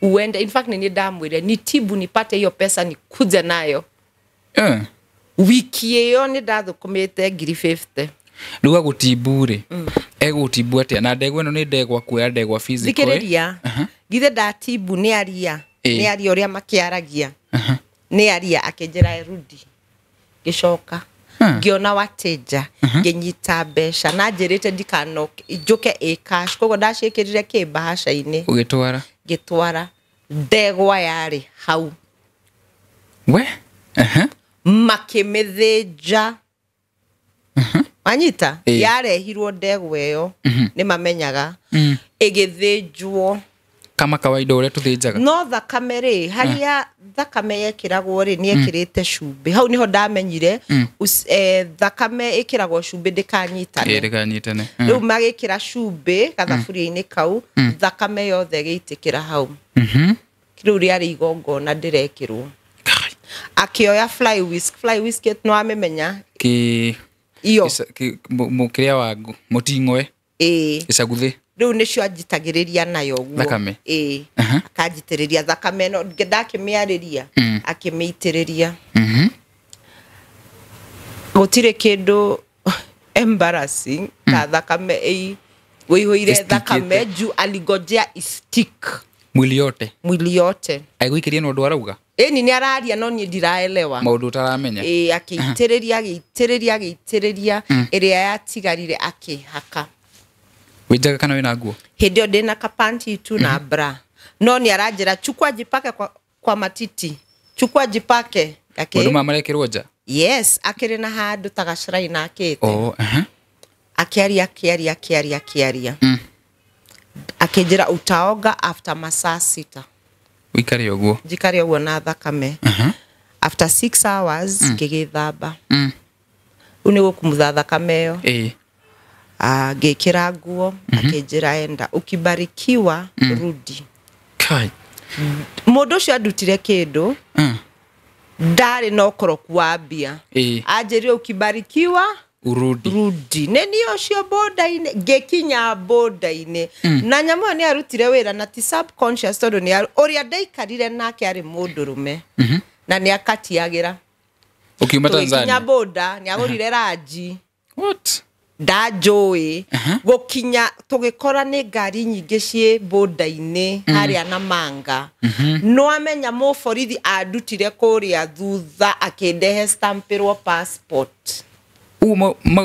uende in fact ni ndamwire nitibu nipate hiyo pesa nikuje nayo wiki hiyo ni ndathukumite 50 Nduga gutibure egutibu atia na ndegwa no ni ndegwa kuya ndegwa physical thikiriria githe ndatibu ni aria uria makiaragia ni aria akĩnjira erudi gicoka ngiona wateja nginyita besha na njirite ndikano njuke cash kogo ndacikirire kibahasha-ini gitwara ndegwa yari hau we makimithija anyita yarehirwo ndegwa iyo ni mamenyaga igithijwo kama kawaida ure tuthijaga no thakame ri haria thakame yekiragwo ri ni ekirite cumbi hau niho ndamenyire thakame ikiragwo cumbi ndikanyitane riu magikira cumbi kathaburia-ini kau thakame yothe giitikira hau riu riari igongona ndirekirwo akioya fly whisk no amemenya iyo mukiria wa mutingwe isaguthi riu nicio ajitagiriria nayo guo thakame akajitiriria thakame no ndakimiariria akimiitiriria gutire kindu embarrassing ta thakame wihoire thakame ju aligojea stick mwili yote aiguikiria no ndwarauga ni araria no ni ndiraelewa maundu utaramenya akitiriria iria yatigarire akihaka wijaga kana wina nguo hindio ndina kapanti tu na bra no ni aranjira chukua jipake kwa matiti chukua jipake mundu marekirwo nja yes akiri na handu tagacirai na akite akiaria akijira utaoga after masaa 6 wikari oguo jikari oguo na thakame after 6 hours ngigithamba une gukumutha thakame yo ngikira nguo akijira enda ukibarikiwa rudi kai mundu ucio andutire kindu ndari no koroku wa mbia anjirire ukibarikiwa rudi neni ucio boda-ini ngikinya boda-ini na nyamu ni arutire wira na ti subconscious tondu ni uria ndaikarire nake ari mundurume na ni akatiagira ukiuma Tanzania kinya boda ni agurire raji what ndajoi gukinya tugikora ni ngari nyingi cie boda-ini haria na manga no amenya mo borithi andutire kuria thutha akindehe stampirwo passport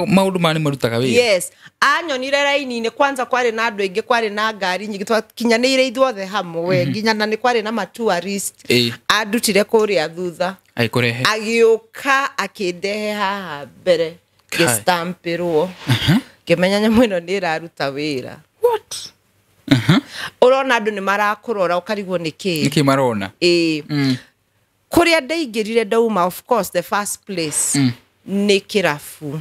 maundu mani marutaga wira yes anyonire raini-ini kwanza kwari na andu ingi kwari na ngari nyingi twakinyanire ithuothe hamwe nginya na ni kwari na matourist andutire kuria thutha aikurehe agiuka akindehe haha mbere gestampirwo kimenya nyamu ino ni iraruta wira what urona andu ni marakurora ukarigwo niki marona kuria ndaingirire ndauma of course the first place ni kirafu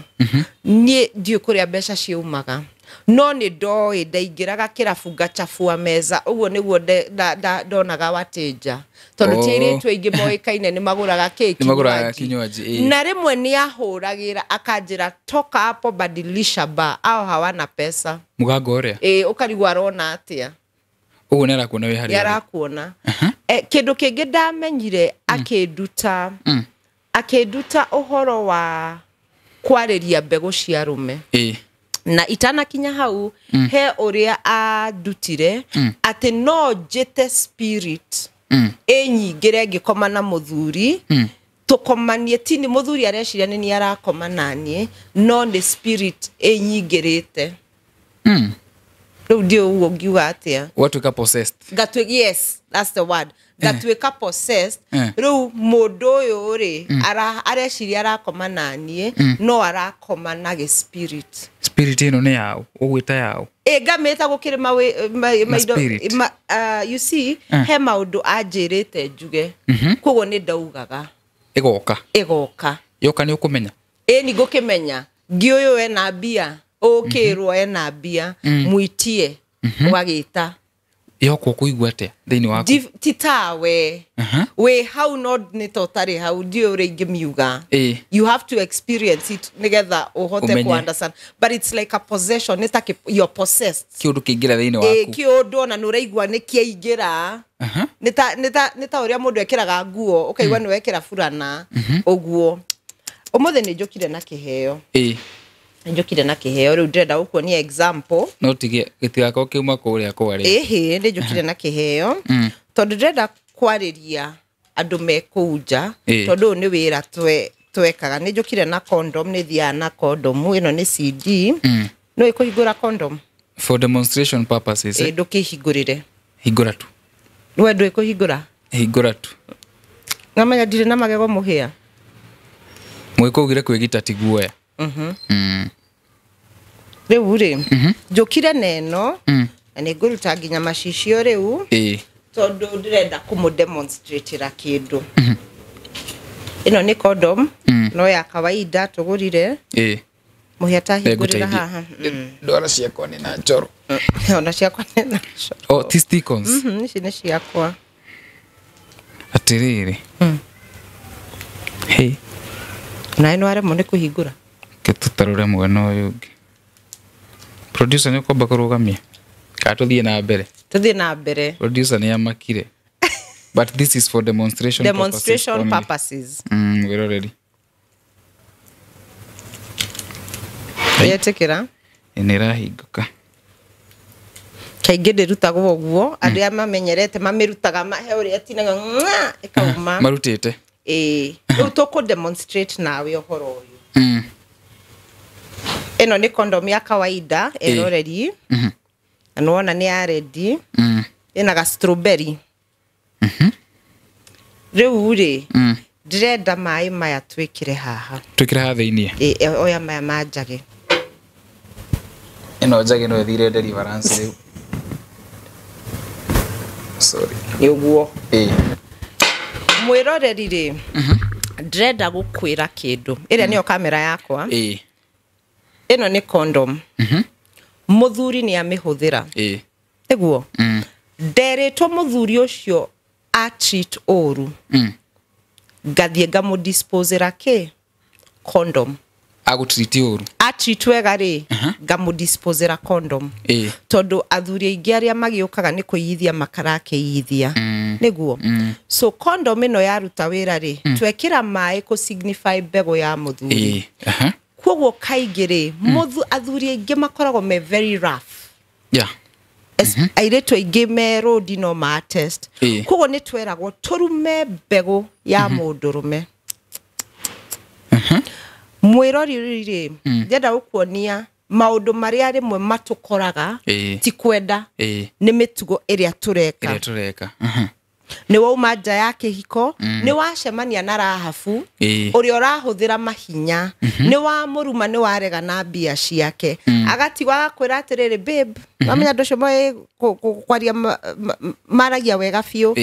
ni ndio kuria mbeca ciumaga no ni ndoi ndaingiraga kirafu ngachafua meza uguo niguo ndonaga wateja tondu tiiritu ingi moikaine ni maguraga keki kinywaji na rimwe ni ahuragira akanjira toka hapo badilisha ba au hawana pesa mugango uria ukarigwa arona atia uguo nera kuona wi hari yarakuona kindu kingi ndamenyire akeduta uhoro wa kwariria mbegu cia rume na itana kinya hau he uria adutire ati no jete spirit enyingire ngikoma na muthuri tukomanie tini muthuri areciria ni arakoma nanie no the spirit enyingirite ndio ugo ngiuga atia watuka possessed yes that's the word gatuika possessed riu mundu uyu ri areciria arakoma nanie no arakoma na ge spirit ino ni yao ugwita yao ngameta gukirima you see he maundu anjirite njuge koguo ni ndaugaga igoka yoka ni ukumenya ni gukimenya ngiuyu ena mbia ukirwo ena mbia muitie wagita yoko kuigua atia thiini waku titawe we how not ni totari how dio rege miuga you have to experience it nigetha uhote ku understand but it's like a possession nitake you're possessed kiundu kingira thiini waku kiundu na nuraigua ni kiingira nita uria mundu ekiraga nguo ukaigua ni wekira furana uguo umuthe ni njokire na kiheo njokire na kiheo riu ndenda gukuonia example no tige gitigako kiuma kuria kwari ndi njokire na kiheo tondu ndenda kwariria andu mekuja tondu ni wira twekaga ni njokire na condom ni thia na condom ino ni CD no ikuhingura condom for demonstration purposes ndukihingurire hingura tu we ndu ikuhingura hingura tu ngamanya ndire na magego muhia mwikugire kwigita tiguoya riu ri njokire neno na ni nguruta nginya macicio riu tondu ndirenda kumu demonstrate ra kindu ino ni condom no ya kawaida tugurire muhia ta hingurira haha ndwara ciakwa ni na njoro ona ciakwa ni na njoro testicles ici ni ciakwa atiriri hey na ino are mo ni kuhingura ketutarure mwena uyu ungi producer ni kwamba kurugamia ka tuthie na mbere producer ni amakire but this is for demonstration purposes we're ready yetekera inira hinguka kaingĩ ndĩrutagwo ũguo andũ mamenyerete mamirutaga mahe ũrĩa tinaga ikauma marutĩte rĩu tũkũ demonstrate nawe ũhoro ũyũ ĩno nĩ condom ya kawaida ĩno ready anaona ni ya ready ĩna ga strawberry rĩu rĩ ndĩrenda maĩ maya twĩkĩre haha thĩinĩ oya maya manjage ĩno njage no ĩthire deliverance rĩu sorry nĩ ũguo mwĩroreri rĩ ndĩrenda gũkwĩra kĩndũ ĩrĩa nĩyo kamera yakwa ĩno nĩ condom muthuri ni amihũthĩra eguo nderetwo muthuri ucio a treat oru gathie gamu disposera ke condom agutreat oru a treat wega ri gamu disposera condom tondu athuri aingi aria magiukaga ni kuiyithia makarake iyithia niguo so condom ino yaruta wira ri twekira mai ku signify bego ya muthuri koguo kaigire muthu athuri aingi makoragwo me very rough airetu aingi me road no ma test koguo ni tweragwo turume mbego ya mundurume mwirori ri ndenda gukuonia maundu maria rimwe matukoraga ti kwenda ni mitugo iria tureka ni wauma nja ya kihiko ni wacemania na rahabu uria urahuthira mahinya ni wa muruma ni warega na mbia ciake agatigwa akwira atiriri babe amenya ndocio moe kwaria maragia wega biu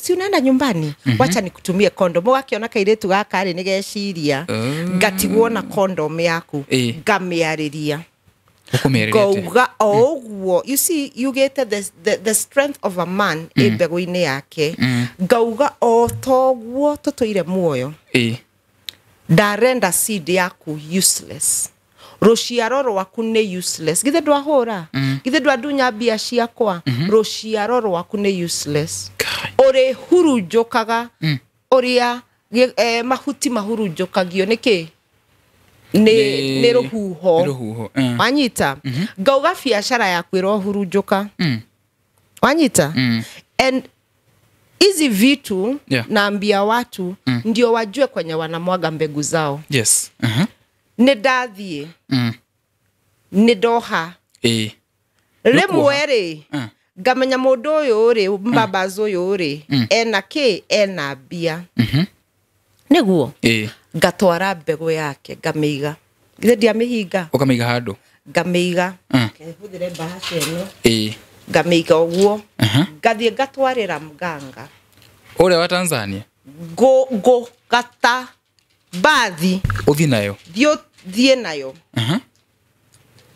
si unaenda nyumbani wacha nikutumie condom ugakiona kairetu gakari ni geciria ngatigwo na condom yaku ngamiariria Gauga oguo you see you get the strength of a man ebego-ini yake gauga otoguo totoire muoyo ndarenda seed yaku useless ruciaro rwaku ni useless githe ndwahura githe ndwandunya mbia ciakwa ruciaro rwaku ni useless uri hurunjukaga uria mahuti mahurunjukagio niki ni ruhuho wanyita gauga biashara yaku irohurunjuka wanyita and hizi vitu naambia watu ndio wajue kwenye wanamwaga mbegu zao ni dathie ni doha rimwe ngamenya mundu uyu ri mbabazo uyu ri ena ki ena mbia niguo ngatwara mbegu yake ngamiiga githe ndiamihinga ukamiiga handu ngamiiga huthire bahasha ino ngamiiga uguo ngathie ngatwarira mganga ule wa Tanzania go gata bathi uthi nayo thie nayo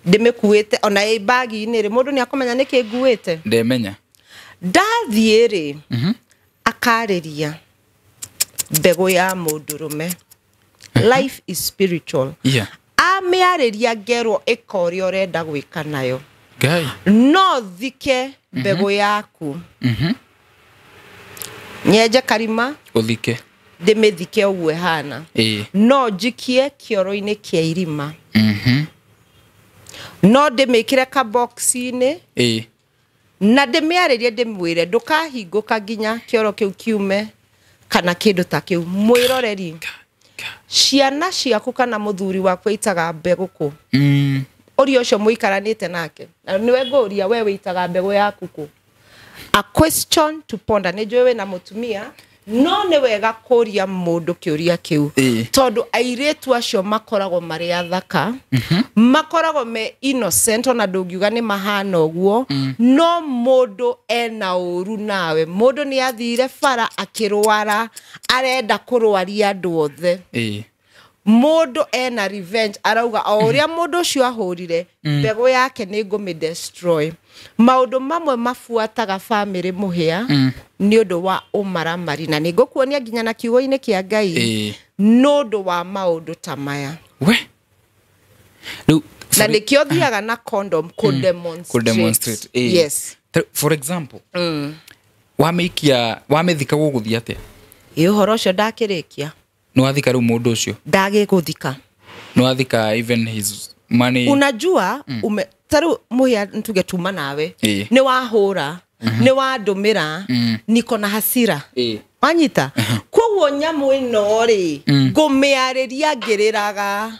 ndimekuite ona bagi ini ri mundu ni akomenya niki nguite ndemenya Ndathiĩ-rĩ akarĩria mbegũ ya mũndũrũme. Life is spiritual. Amĩarĩria ngerwo ĩka ũrĩa ũrenda gwĩka nayo. No thike mbegũ yaku. Nyenje karima ũthike. Ndĩmĩthike ũguo hana. No njikie kĩoro-inĩ kĩa irima. No ndĩmĩkĩre kabox-inĩ. Na ndĩmĩarĩrie ndĩmwĩre ndũkahingũka nginya kĩoro kĩu kiume kana kĩndũ ta kĩu. Mwĩroreri. Ciana ciaku kana mũthuri waku itaga mbegũ kũ? Ũrio ũcio mũikaranĩte nake. Na niwe ngũria we wĩitaga mbegũ yaku kũ? A question to ponder. Nĩnjũĩ wĩna mũtumia, no nĩ wega kũria mũndũ kĩũria kĩu. Tondũ airĩtu acio makoragwo marĩ athaka, makoragwo me innocent, ona ndũngiuga nĩ mahana ũguo, no mũndũ ena ũru nawe. Mũndũ nĩ athire bara akĩrwara, arenda kũrwaria andũ othe. Mũndũ ena revenge, arauga o ũrĩa mũndũ ũcio ahũrire, mbegũ yake nĩ ngũmĩ-destroy. Maũndũ mamwe mafuataga family mũhĩa nĩ ũndũ wa ũmaramari, na nĩ ngũkuonia nginya na kiugo-inĩ kĩa Ngai nĩ ũndũ wa maũndũ ta maya. Na nĩkĩo thiaga na condom demonstrate. Yes. For example, wamĩthika gũgũthiĩ atĩa? Ũhoro ũcio ndakĩrĩkia. Nĩwathika rĩu mũndũ ũcio? Ndagĩgũthika. Nĩwathika even his money? Unajua, taru mũhĩa ntugetuma nawe, nĩ wahũra, nĩ wandũmĩra, niko na hasira. Wanyita? Koguo nyamũ ĩno-rĩ, ngũmĩarĩria ngĩrĩraga.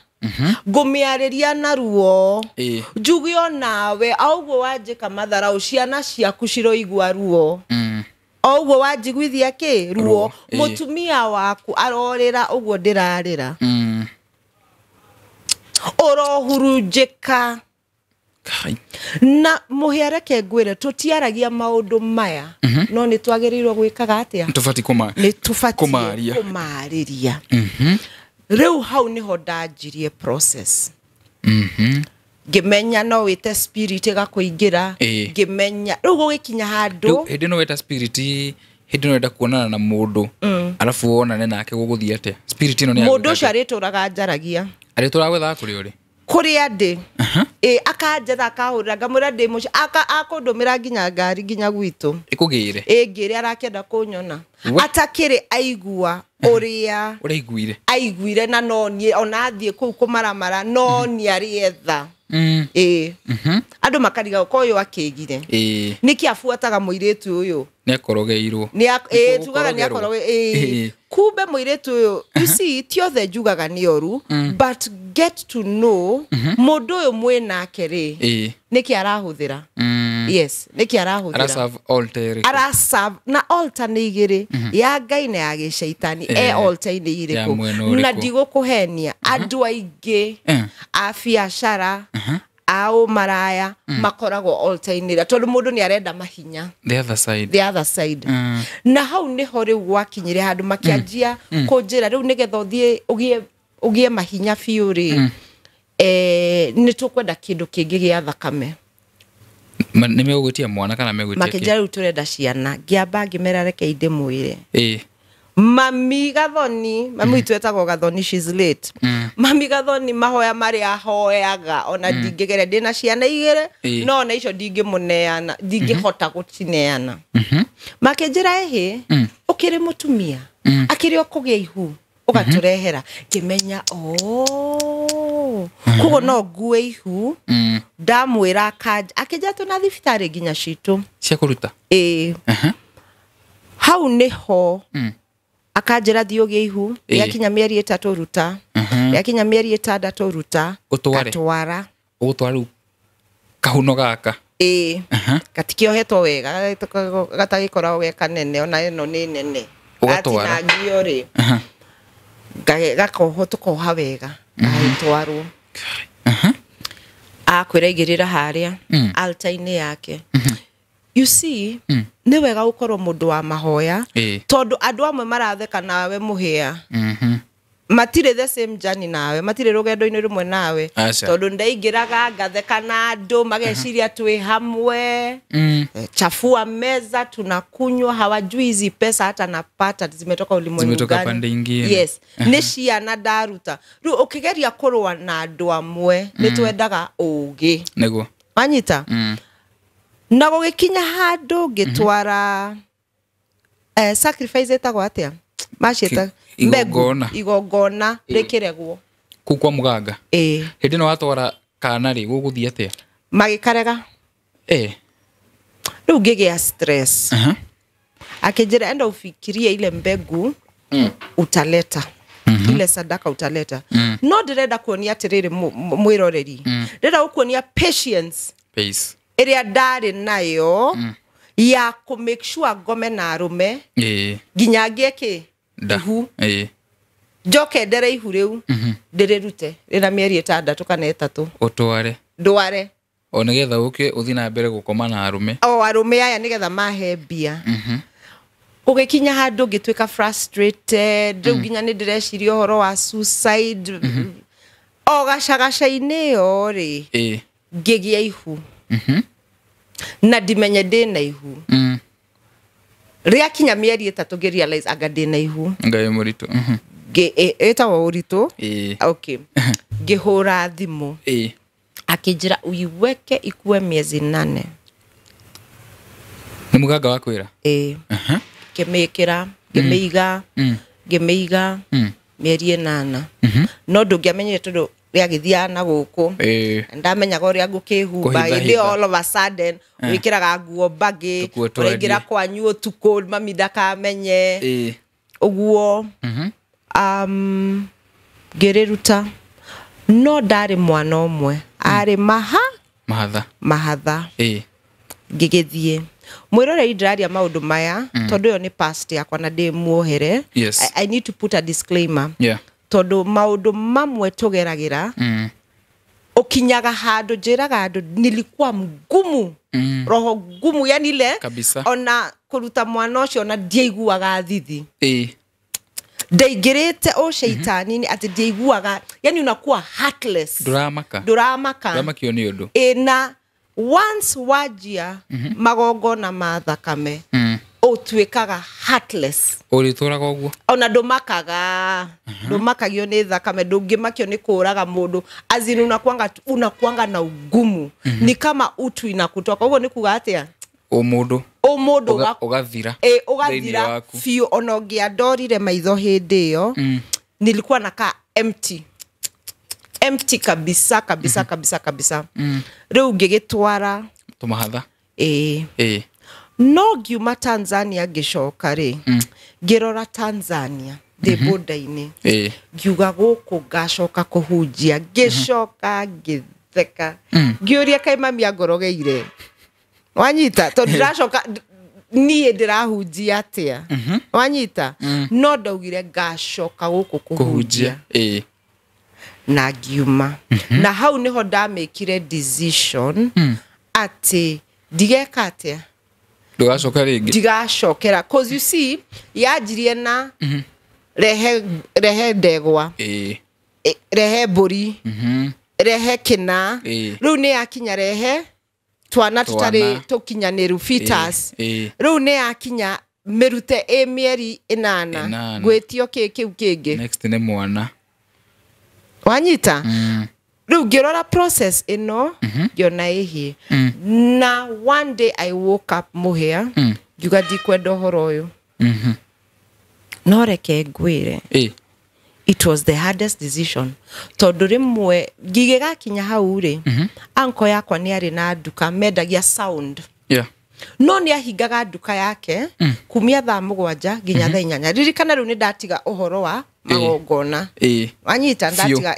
Ngũmĩarĩria na ruo. Njuge o nawe, auguo wanjĩka matharaũ, ciana ciaku ciroigua ruo. Oguo wanjiguithia kĩ? Ruo. Mũtumia waku arorĩra ũguo ndĩrarĩra. Ũrohurunjĩka. Na mũhĩa reke ngwĩre tũtiaragia maũndũ maya, no nĩ twagĩrĩirwo gwĩkaga atĩa? Nĩ tũbatiĩ kũmarĩria. Rĩu hau nĩho ndanjirie process. Ngĩmenya no wĩte spirit ĩgakũingĩra. Ngĩmenya rĩu gũgĩkinya handũ. Hĩndĩ no wĩta spirit, hĩndĩ no wenda kuonana na mũndũ, arabu wonane nake gũgũthiĩ atĩa? Spirit ĩno nĩ mũndũ ũcio arĩtũraga njaragia. Arĩtũraga gwethaga kũrĩa ũrĩ? Kũrĩa ndĩ. Akanjetha akahũrĩra ngamwĩra ndĩ mũciĩ, akũndũmĩra nginya ngari nginya gwitũ. Ĩkũgĩre? Ngĩre arakĩenda kũnyona. Atakĩrĩ aigua ũrĩa aiguire, na no niĩ ona athiĩ kũu kũmaramara, no nĩ arĩetha. Andũ makariga ko ũyũ akĩgire. Nĩkĩ abuataga mũirĩtu ũyũ? Nĩakorogeirwo. Tugaga nĩakorogeirwo. Kumbe mũirĩtu ũyũ, you see, ti othe njugaga nĩ oru, but get to know mũndũ ũyũ mwĩnake-rĩ, nĩkĩ arahũthĩra. Yes, nĩkĩ arahũthĩra. Araserve na altar nĩ igĩrĩ, ya Ngai na ya gĩcaitani. Altar-inĩ irĩkũ? Na ndigũkũhenia, andũ aingĩ a biacara, a ũmaraya makoragwo altar-inĩ ĩrĩa, tondũ mũndũ nĩ arenda mahinya. The other side. Na hau nĩho rĩu gwakinyire handũ makĩanjia kũnjĩra rĩu nĩgetha ũthiĩ ũgĩe mahinya biũ-rĩ, nĩ tũkwenda kĩndũ kĩngĩ gĩa thakame. Nĩ megũgĩtia mwana kana megũgĩtia kĩ? Makĩnjĩra rĩu tũrenda ciana. Ngĩamba ngĩmera reke ndĩmwĩre. Mami Gathoni, mami witũ etagwo Gathoni, she's late. Mami Gathoni mahoya marĩa ahoyaga, ona ndingĩgeria ndĩna ciana igĩrĩ, no ona icio ndingĩmũneana, ndingĩhota gũcineana. Makĩnjĩra ũkĩrĩ mũtumia, akĩrĩ ũkũgĩa ihu, ũgatũrehera. Ngĩmenya koguo no ngue ihu. Ndamwĩra akĩnjĩra tũna thibitarĩ nginya citũ cia kũruta. Hau nĩho akanjĩra thiĩ ũgĩe ihu, yakinya mĩeri 3 ruta, yakinya mĩeri 6 ruta, gatwara. Ũgũtwara rĩu kahuno gaka? Gatikĩohetwo wega, gatagĩkoragwo ge kanene, ona ĩno nĩ nene. Gatinangio-rĩ, gakohwo tũkoha wega, gagĩtwarwo. Akwĩra igĩrĩra harĩa altar-inĩ yake. You see, nĩ wega gũkorwo mũndũ wa mahoya, tondũ andũ amwe maratheka nawe mũhĩa. matire the same journey nawe matire rugendo-inĩ rumwe nawe tondu ndaingiraga ngatheka na andu mageciria twi hamwe chafua meza tunakunywa hawajui hizi pesa hata napata zimetoka ulimwengu gani yes ni ciana ndaruta ru ukigeria kurwa na andu amwe ni twendaga ugi niguo anyita na gugikinya handu gitwara sacrifice etagwo atia mashita igongona rikiregwo kukwa muganga hindi no watwara kana ri guguthia atia magikarega riu ngigia stress akijira enda ufikirie ile mbegu utaleta ile sadaka utaleta no direda kuonia atiriri mwiroreri direda ukuonia patience iria ndari nayo ya ku make sure gome na arume ginya ngeke ihu joke ndere ihu riu ndirerute rina mieri 6 kana 3 utware ndware onegetha uke uthi na mbere gukoma na arume arume aya nigetha mahe mbia ugikinya handu ngitwika frustrated riu ginya ni ndireciria horo wa suicide gacagaca-inĩ yo ri ngigia ihu na ndimenye ndina ihu ria kinya mieri 3 ngirealize anga ndina ihu ngai muritu etawa uritu okay ngihura thimu akijira uiweke ikue miezi 8 ni muganga wakwira kemekera gemeiga mieri 8 no ndungiamenyire tondu ria githia na guku ndamenyaga uria ngukihumba indi all of a sudden wikiraga nguo bagi uringira kwanyu utuku mami ndakamenye uguo ngiriruta no ndari mwana omwe ari mahatha ngigithie mwiroreri ndiraria maundu maya tondu yo ni past yakwa na ndi muohere I need to put a disclaimer tondu maundu mamwe tugeragira ukinyaga handu njiraga andu nilikuwa mgumu roho ngumu yani ile ona kuruta mwana ucio na ndieiguaga thithi ndaingirite o sheitani ati ndieiguaga yani unakuwa heartless duramaka ni undu na once wajia magongona mathakame utwikaga heartless urituraga oguo ona ndumakagio ni thakame ndungimakio ni kuraga mundu azini unakuanga na ugumu ni kama utu inakutoka uguo ni kuga atia umudu ugathira ugathira fio ona ngiandorire maitho hindi yo nilikuwa nakaa empty kabisa riu ngigitwara tumahatha no ngiuma Tanzania ngicoka ri ngirora Tanzania de boda-ini ngiuga guku ngacoka kuhunjia ngicoka ngitheka ngiuria kai mami angorogeire wanyita to ndiracoka nie ndirahunjia atia wanyita no ndaugire ngacoka guku kuhunjia na ngiuma na hau niho ndamekire decision ati ndigeka atia ndigacokera cause you see yajirie na rehe ndegwa rehe mburi rehe kina riu ni yakinya rehe twana tutari tukinyaniru fetus riu ni yakinya merute mieri 8 gwetio kiu kingi next ni mwana wanyita riu ngirora process ino ngiona ihi na one day I woke up muhia ngiuga ndikwenda uhoro uyu no reke ngwire it was the hardest decision tondu rimwe ngigigakinya hau ri anko yakwa ni ari na duka mendagia sound no ni ahingaga duka yake kumia thaa 7 nginya thaa 8 ririkana riu ni ndatiga uhoro wa magongona wanyita ndatiga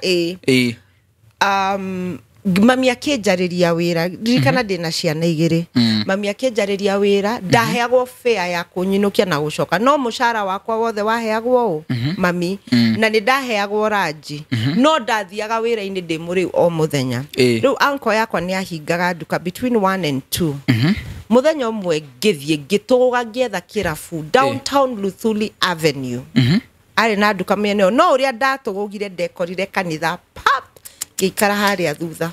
mami akinjariria wira ririkana ndina ciana igiri mami akinjariria wira ndaheagwo fare ya kunyinukia na gucoka no mushara wakwa wothe waheagwo mami na ni ndaheagwo ranji no ndathiaga wira-ini ndi muri o muthenya riu anko yakwa ni ahingaga duka between 1 and 2 muthenya umwe ngithie ngituga ngietha kirafu downtown Luthuli Avenue ari na nduka mene no uria ndatugugire ndekorire kanitha pap ngikara haria thutha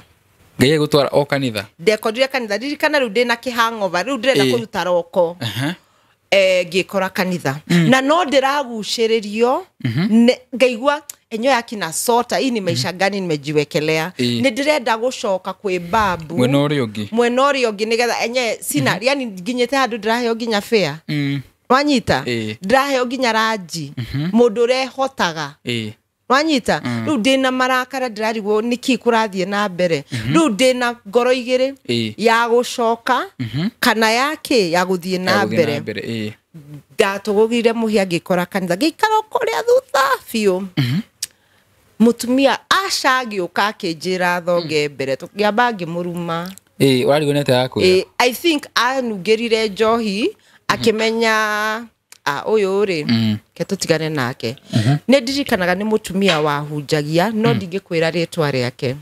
Ngai gutwara o kanitha ndekorire kanitha ririkana riu ndina kihangova riu ndirenda kuruta roko ngikora kanitha na no ndiraguciririo ngaigua enyo yake na sota hii ni maisha gani nimejiwekelea ni ndirenda gucoka kwi babu mwena urio ngi nigetha enye sina yani nginyete handu ndiraheo nginya fare wanyita ndiraheo nginya ranji mundu rehotaga wanyita riu ndina marakara ndirarigwo niki kurathie na mbere riu ndina ngoro igire ya gucoka kana yake ya guthie na mbere ndatugugire muhia ngikora kanitha ngikara kuria thutha biu mutumia acagiuka akinjira thonge mbere tukiamba ngimuruma warigonete yako I think anugirire njohi akimenya uyu ri ke tutigane nake ne ndirikanaga ni mutumia wahunjagia no ndingikwira ritwa riake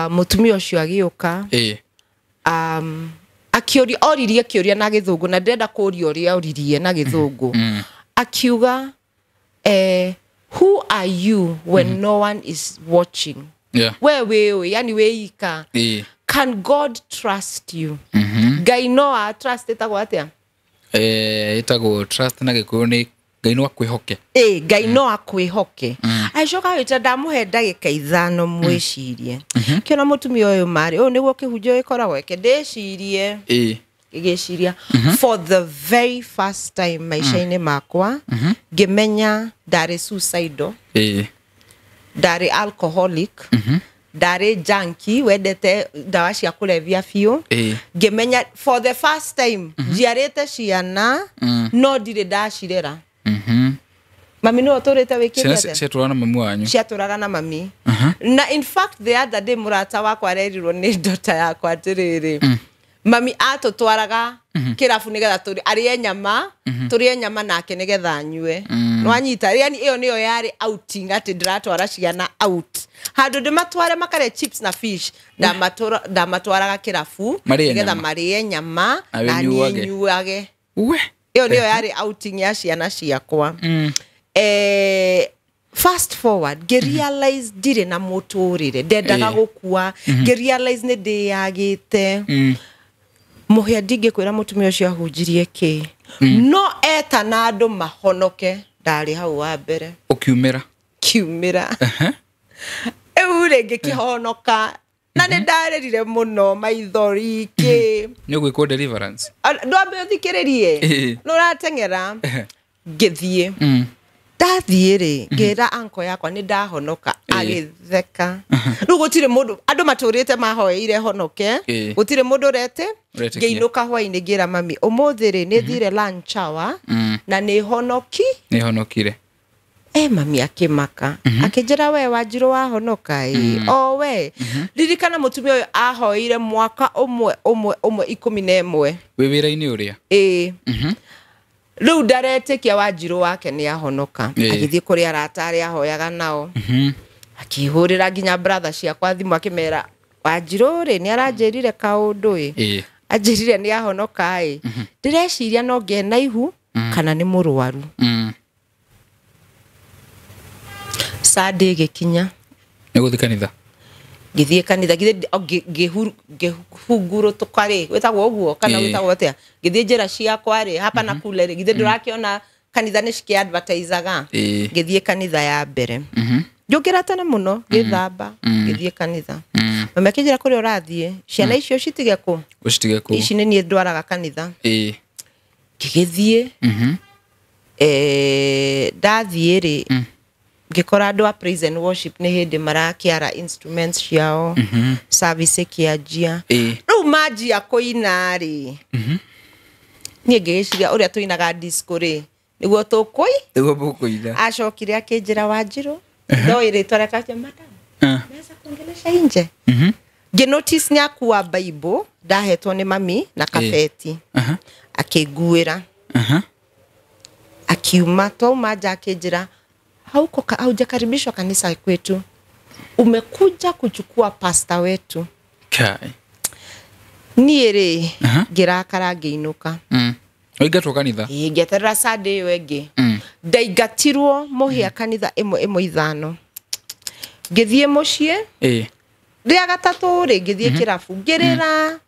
mutumia ucio agiuka oririe kioria na githungu na ndenda kuria uria oririe na githungu akiuga who are you when no one is watching we yani weika can God trust you Ngai no trust etagwatia itago trust na gikuyu ni Ngai no akwihoke Ngai no akwihoke aicoka wita ndamuhe ndagika 5 mwicirie kiona mutumia uyu mari o niguo kihunjo ikoragwo eke ndecirie gigiciria for the very first time maisha-ini makwa ngimenya ndari suicidal ndari alcoholic ndari junkie wendete ndawa cia kulevya biu ngimenya for the first time njiarite ciana no ndire ndacirera mami no turite wikirete ciaturaga na mami wanyu ciaturaga na mami na in fact the other day murata wakwa arerirwo ni ndota yakwa atiriri mami atutwaraga kirafu nigetha turi arie nyama turie nyama nake nigetha nyue nwanyita yani iyo niyo yari outing ati ndiratwara ciana out handu ndimatware makare chips na fish ndamatwaraga kirafu nigetha marie nyama na nyuage iyo niyo yari outing ya ciana ciakwa fast forward gerealize dire na muturire ndendaga gukua gerealize ne ndiyagite muhia ndingikwira mutumia ucio ahunjirie ki no eta na andu mahonoke ndari hau wa mbere kiumira eure ngikihonoka na ne ndarerire muno maithori ki ni gwiko deliverance ndwambe uthikiririe no ratengera ngithie ndathire ngera anko yakwa ni ndahonoka agitheka riu gutire mundu andu maturite mahoeire honoke gutire mundu rete ngeinuka hwaini ngira mami umuthiri ni thire lunch hour na ni honokire mami akimaka akinjira we Wanjiru wahonoka we ririkana mutumia uyu ahoire mwaka umwe 11 wibira-ini uria riu ndaretekia Wanjiru wake ni ahonoka agithie kuri aratari ahoyaga nao akihurira nginya brother ciakwa thimu akimera Wanjiru ri ni aranjirire kaundu anjirire ni ahonoka ndireciria no ngena ihu kana ni murwaru Sunday gikinya ni guthi kanitha ngithie kanitha ngihunguru tukari wetagwo uguo kana wetagwo atia ngithie njira ciakwa ri hapa na kule ri ngithie ndurakiona kanitha ni ciki advertisaga ngithie kanitha ya mbere njukira tene muno ngithamba ngithie kanitha mama kinjira kuri urathie ciana icio citige ku ici ni nie ndwaraga kanitha ngigithie ndathie ri ngikora andu a praise and worship ni hindi marakiara instruments ciao service kiajia riu majia kuina ri nie ngiciria uria tuinaga disco ri niguo tukuina acokire akinjira Wanjiru ndoire twareka madam nesa kuongelesha inje nginotice ni akua bible ndahetwo ni mami na kafeti akiguira akiuma to maja akinjira haujakaribishwa kanisa kwetu, umekuja kuchukua pasta wetu. Niere girakara ngeinuka oigatwo kanitha ngeterera Sunday wenge ndaigatirwo muhia kanitha ĩmwe ithano ngithie mucie ria gatatu ri ngithie kirafu ngirira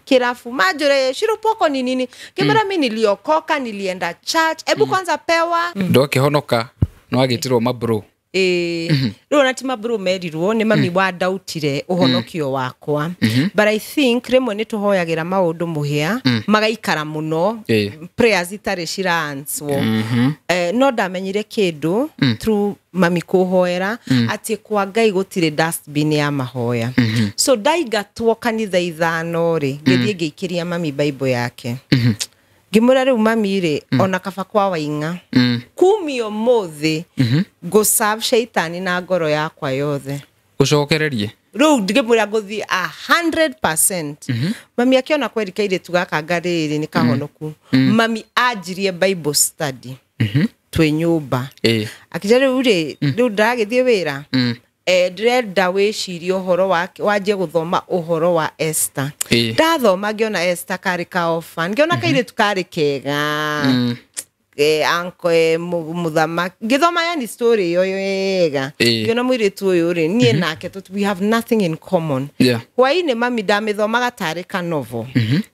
kirafu majore shiropoko ni nini kimera mimi niliokoka nilienda church ebu kwanza pewa ndo kihonoka no agitirwo mabro ro natima bro merirwo ni mami wa doubtire uhonokio wakwa but I think remwe ni tuhoyagira maundu muhia magaikara muno prayers itare shiranswo no ndamenyire kindu through mami kuhoera ati kwa Ngai gutire dustbin ya mahoya so ndaigatwo kanitha ithano ri ngithie ngikiria mami bible yake ngimura riu mami ri ona kaba kwa wainga kumio mothi go serve shaitani na ngoro yakwa yothe ucokererie riu ngimura guthi 100% mami akiona kweri kaire tugaka ngariri ni kahonoku mami ajirie bible study twe nyumba akijare uri riu ndagithie wira ndrenda wicirie uhoro wake waje guthoma uhoro wa Esther ndathoma ngiona Esther kari ka orphan ngiona kaire tukari kega anko muthama ngithoma yani story yo yega ngiona mwire tu yuri nie nake we have nothing in common waine mami ndamithoma gatari ka novel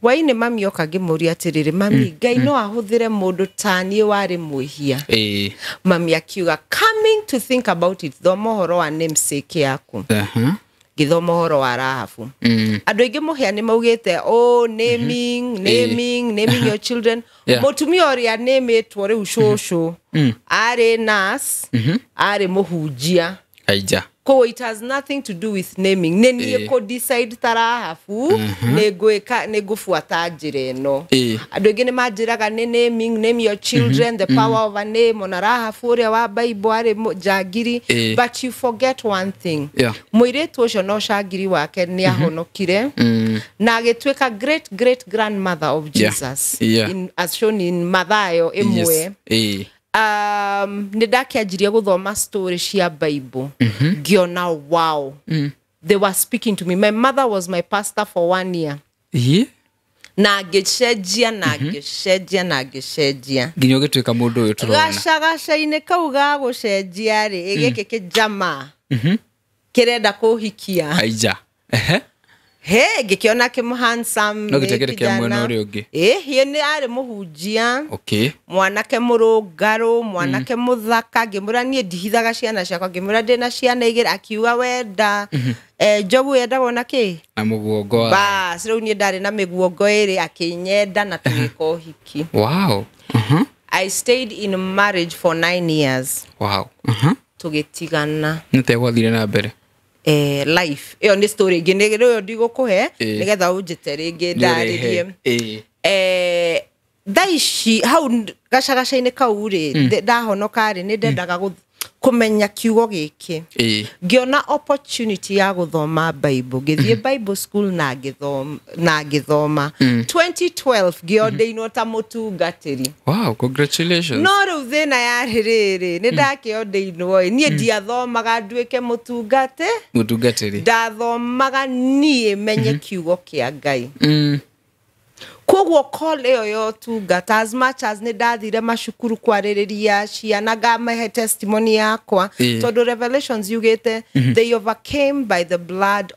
waine mami oka ngimuria atiriri mami Ngai no ahuthire mundu tani wari muhia mami akiuga coming to think about it thoma uhoro wa namesake yaku githoma uhoro wa Rahabu andu ingi muhia ni maugite naming your children mutumia oria name etwo riu shosho ari nurse ari muhunjia aija ko it has nothing to do with naming neni ko decide Rahabu negufuata njire no andu ingi ni manjiraga ni name your children the power of a name ona Rahabu uria wa Bible ari jagiri but you forget one thing muiretu ucio no shagiri wake ni ahonokire na agitweka great grandmother of Jesus as shown in Mathayo imwe nidakiajiria guthoma story cia Bible giona wow they were speaking to me. My mother was my pastor for 1 year na gicejia nginyo gitwika mundu uyu turona gacaine kau ga gucenjia ri igike kijama kirenda kuhikia aija gikiona kim handsome no gitegere kia mwana uri ungi hie ni ari muhunjia mwanake murungaru mwanake muthaka ngimura nie ndihithaga ciana ciakwa ngimura ndina ciana igiri akiuga wenda jogu yenda wona ki na muguongo bas riu nie ndari na miguongo iri akinyenda na tugiko hiki wow I stayed in marriage for 9 years wow tugitigana nitegwathire na mbere life iyo ni story ngine ryo ndigukuhe nigetha unjite ringi ndaririe daishi hau gacagacaine kauri ndahonoka ri ni ndendaga kumenya kiugo giki ngiona opportunity ya guthoma Bible ngithie Bible school na ngithoma 2012 ngiondeino ta mutungatiri wow congratulations no riu thina ya riri ni ndakiondeino nie ndiathomaga nduike mutungatiri ndathomaga nie menye kiugo kia Ngai kogwo call yo tungata as much as ni ndathire mashukuru kwaririria ciana ngamahe testimony yakwa todo revelations yugete they overcame by the blood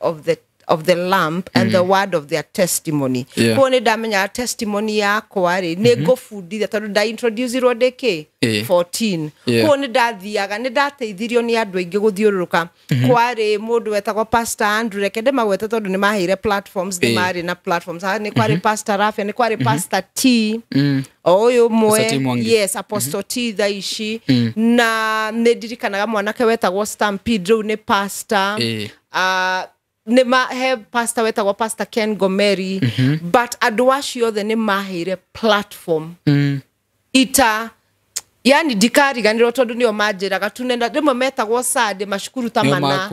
of the lamb and the word of their testimony ko ni ndamenya testimony yakwa ri ni ngofundithia todo nda introduce ro deke 14 ko ni ndathiaga ni ndateithirio ni andu aingi guthiururuka kwari mundu wetagwo Pastor Andrew rekende magweta todo ni mahire platforms ni mari na platforms ni kwari Pastor Rafia ni kwari Pastor T oyo mwe yes Apostle T thaishi na nedirikanaga mwanake wetagwo Stampede ni pastor nema have pastor wetagwo Pastor Ken Gomeri but adwashi othe ni mahire platform ita yani dikari ganiro tondu nio majiraga tunenda rimwe metagwo sade mashukuru tamana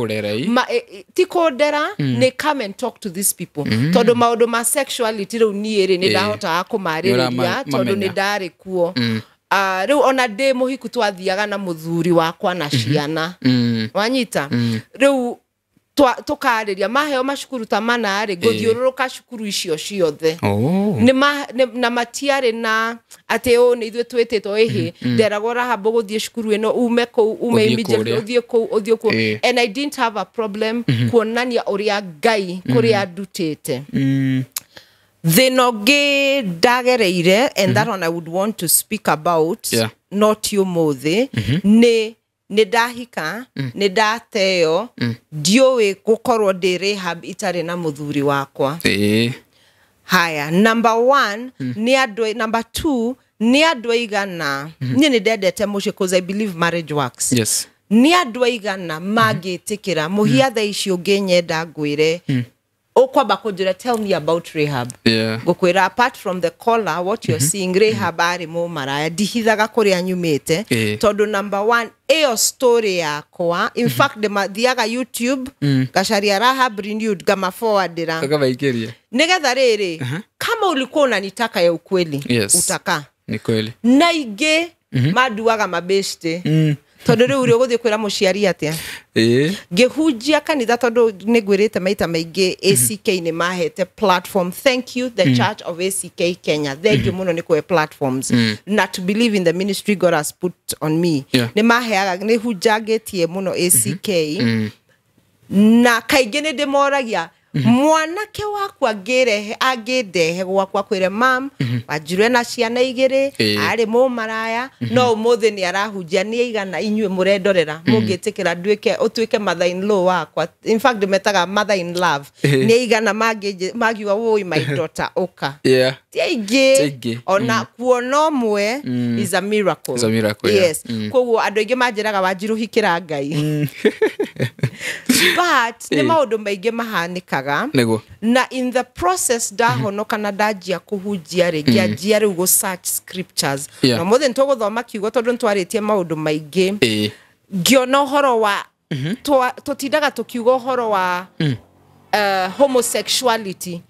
tikodera ne come and talk to these people tondu maundu ma sexuality riu niere ni ndahota akumaririria tondu ni ndari kuo riu ona de muhiku twathiaga na muthuri wakwa na ciana wanyita riu tukariria maheo mashukuru ta mana ri guthiururuka shukuru icio ciothe na matiare na ate o ni ithuĩ twĩtĩtwo ihi nderagora habo guthie shukuru eno ume immediately uthie ku and I didn't have a problem kuonania uria Ngai kuria ndutĩte thinoge dagereire and that one I would want to speak about not you mothe ni dahika ni dateo diowe gukorwo ndi rehab itare na muthuri wakwa haya number 1 ni andũ number 2 ni andũ aigana ni ndendete muci because I believe marriage works ni andũ aigana magĩtĩkĩra muhiatha icio ngĩnyenda ngwĩre okwamba kujira tell me about rehab gukwira apart from the caller what you're seeing rehab ari mo maraya dihithaga kuri anyumite tondu number 1 eyo story yakwa in fact thiaga YouTube gasharia Rahab renewed gama forwardira kakabaikeria nigetha riri kama ulikuwa unanitaka ya ukweli utaka ni kweli na ige maduaga mabeste tondu riu uri guthie kwira muciari atia ngihunjia kanitha tondu nigwirite maita maingi ACK ni mahete platform thank you the Church of ACK Kenya thank you muno ni kwe platforms not to believe in the ministry God has put on me ni maheaga ni hunjagetie muno ACK na kaingi ni ndimoragia mwanake wakwa agirehe gwakwa kwire mam wajirwe na ciana igire ari mu maraya no muthe ni arahunjia ni igana inyue murendorera mungitikira nduike utuike mother in law wakwa in fact metaga mother in love ni igana magiwa woi my daughter oka tiige ona kuona mwe is a miracle yes koguo andu ingi manjiraga wajiru hikira Ngai but ni maundu maingi mahanikaga na in the process dahonoka na dajia kuhujia regia riu go search scriptures na mothe ntogo thoma kiugo tondu ntwaritie maundu maingi ngiona horo wa tutindaga tukiugo horo wa homosexuality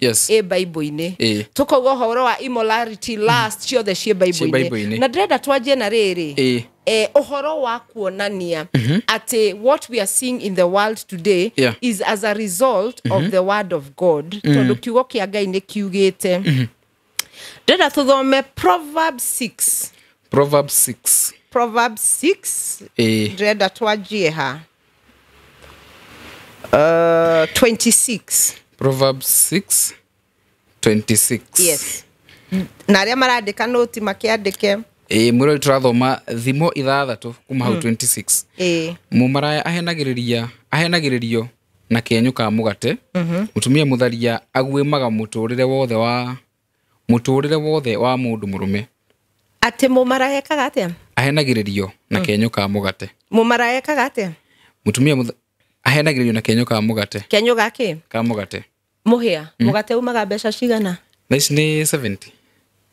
Bible-ini tukauga horo wa immorality last ciothe cie Bible-ini na ndrenda twanjie na riri uhoro wa kuonania ati what we are seeing in the world today is as a result of the word of God tondu kiugo kia Ngai ni kiugite ndenda tuthome Proverbs 6 ndenda twanjie ha 26 Proverbs 6:26 yes na aria marandika noti makiandike mwiro turathoma thimo 6 kuma hau 26 mumaraya ahenagiririo na kenyu ka mugate mutumia mutharia agwemaga muturire wothe wa mundu murume ate mumaraya kaga atia ahenagiririo na kenyu ka mugate mumaraya kaga atia mutumia ahenagiririo na kenyu ka mugate ka mugate muhia mugate umaga mbeca cigana nice ni 70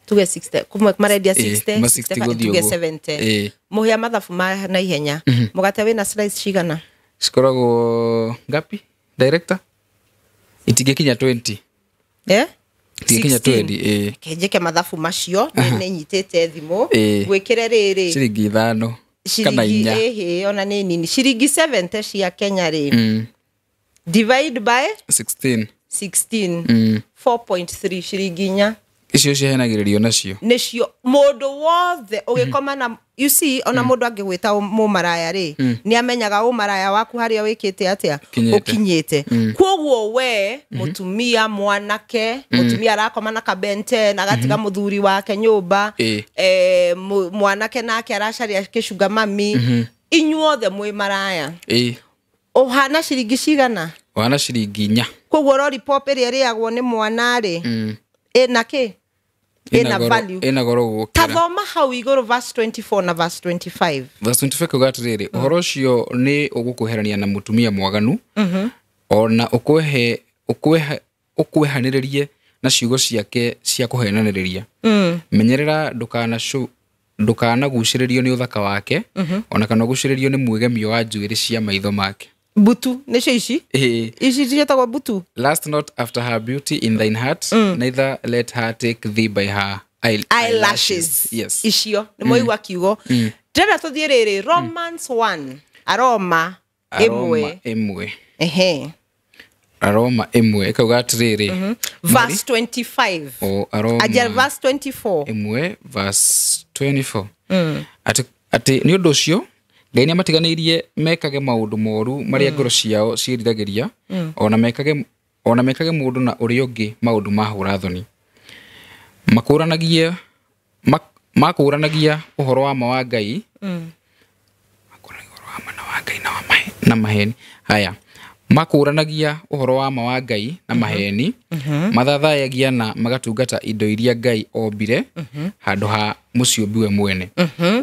tuge 60 kuma maredia 60 tuge 70 muhia mathafu ma na ihenya mugate wina slice cigana sikorago ngapi director itigekinya 20 tigekinya 20 kejeke mathafu macio ni nyitete thimo gwikire riri ciringi 5 kana 4 ona ni nini ciringi 70 cia Kenya ri divide by 16 4.3 ciringi 4 icio cihenagiririo nacio nicio mundu wothe ugikoma na you see ona mundu angigwita mumaraya ri ni amenyaga umaraya waku haria wikite atia ukinyite kwoguo we mutumia mwanake mutumia arakoma na kabente na gatiga muthuri wake nyumba mwanake nake arasharia kishuga mami inyuothe mwi maraya uhana ciringi cigana uhana ciringi 4 kwoguo lollipop iri riagwo ni mwana ri nake ina value ina goro gukira tathoma how iguru verse 24 na verse 25 verse 25 kugatiriri uhoro cio ni ugukuherania na mutumia mwaganu ona ukwehaniririe na ciugo ciake cia kuhenaniriria menyerera ndukana guciririo ni uthaka wake ona kana guciririo ni mwegemio wa njuiri cia maitho make butu nicio ici cietagwo butu last not after her beauty in thine heart neither let her take thee by her eyelashes yes icio ni moigwa kiugo ndĩrenda tũthiĩ rĩrĩ Romans 1 Aroma 1 1 ehe Aroma imwe ikauga atiriri verse 25 o aroma aja verse 24 imwe verse 24 ati ni undu ucio Ngai ni amatiganirie mekage maundu moru maria ngoro ciao ciiriragiria ona mekage mundu na uri ungi maundu mahura thoni makuranagia uhoro wa ma Ngai na maheni haya makuranagia uhoro wa ma Ngai na maheni mathathayagia na magatungata indo iria Ngai ombire handu ha muciumbiwe mwene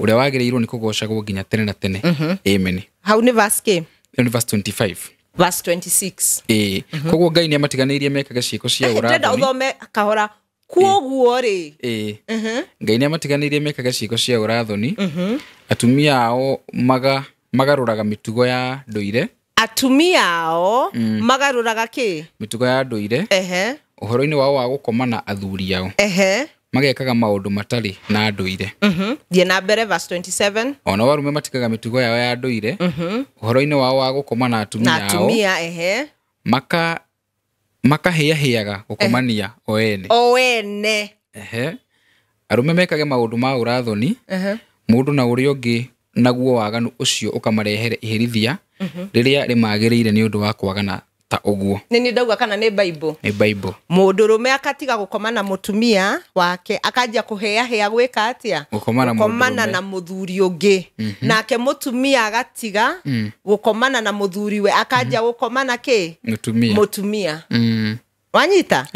uria wagirirwo ni kugocagwo nginya tene na tene amen. How ni verse ke? Verse 25 verse 26 koguo Ngai ni amatiganirie mekage ciiko cia urathoni ndenda uthome kahora kuoguo ri Ngai ni amatiganirie mekage ciiko cia urathoni atumia ao magaruraga mitugo ya nduire atumia ao magaruraga ki mitugo ya nduire uhoro-ini wao wa gukoma na athuri ao magekaga maundu matari na nduire die na mbere verse 27 ona warume matikaga mitugo yao ya nduire uhoro-ini wao wa gukoma na atumia ao makahiahiaga gukomania oene arume mekage maundu ma urathoni mundu na uria ungi naguo waganu ucio ukamarehere ihirithia riria rimagirire ni undu wa kwagana ta uguo. Nini ndauga kana ni Bible? Ni Bible. Mundu rume akatiga gukoma na mutumia wake akajia kuhea gwika atia gukomana na muthuri ungi nake mutumia agatiga gukomana na muthuri we akajia gukomana ki mutumia wanyita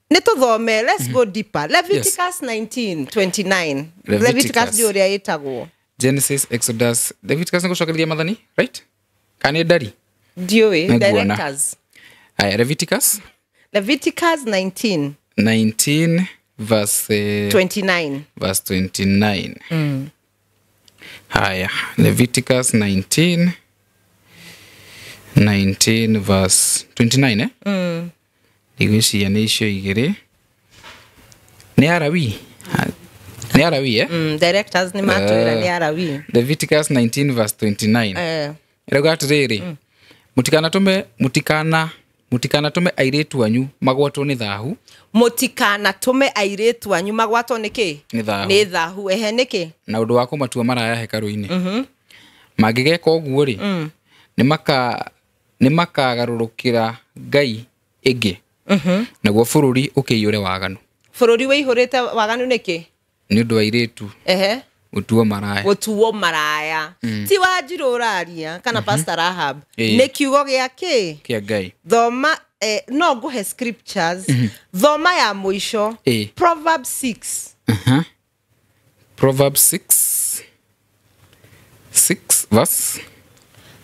nituthome let's go deeper. Leviticus 19:29 Leviticus ndio ria itagwo Genesis, Exodus, Leviticus ngocokereria mathani, right? Kani ndari? Ndio directors. Aya, Leviticus 19 verse 29. Verse 29. Haya, Leviticus 19 verse 29 Igwiciria ni icio igiri. Ni Arawi. Ni Arawi directors ni matwira ni Arawi. Leviticus 19 verse 29. Iraga atiriri. Mutikana airetu anyu magwatwo ni thahu. Mutikana tume airetu anyu magwatwo ni ki? Ni thahu. Niki? Na undu wa kumatua maraya hekaru-ini. Magigeka uguo ri ni makagarurukira Ngai ingi. Naguo bururi ukiyure waganu. Bururi wihurite waganu niki? Ni undu wa airetu. Gutuo maraya. Ti Wanjiru uraria kana Pastor Rahab. Ni kiugo giake kia Ngai. Thoma no nguhe scriptures. Thoma ya muisho. Proverbs 6. Proverbs 6 verse.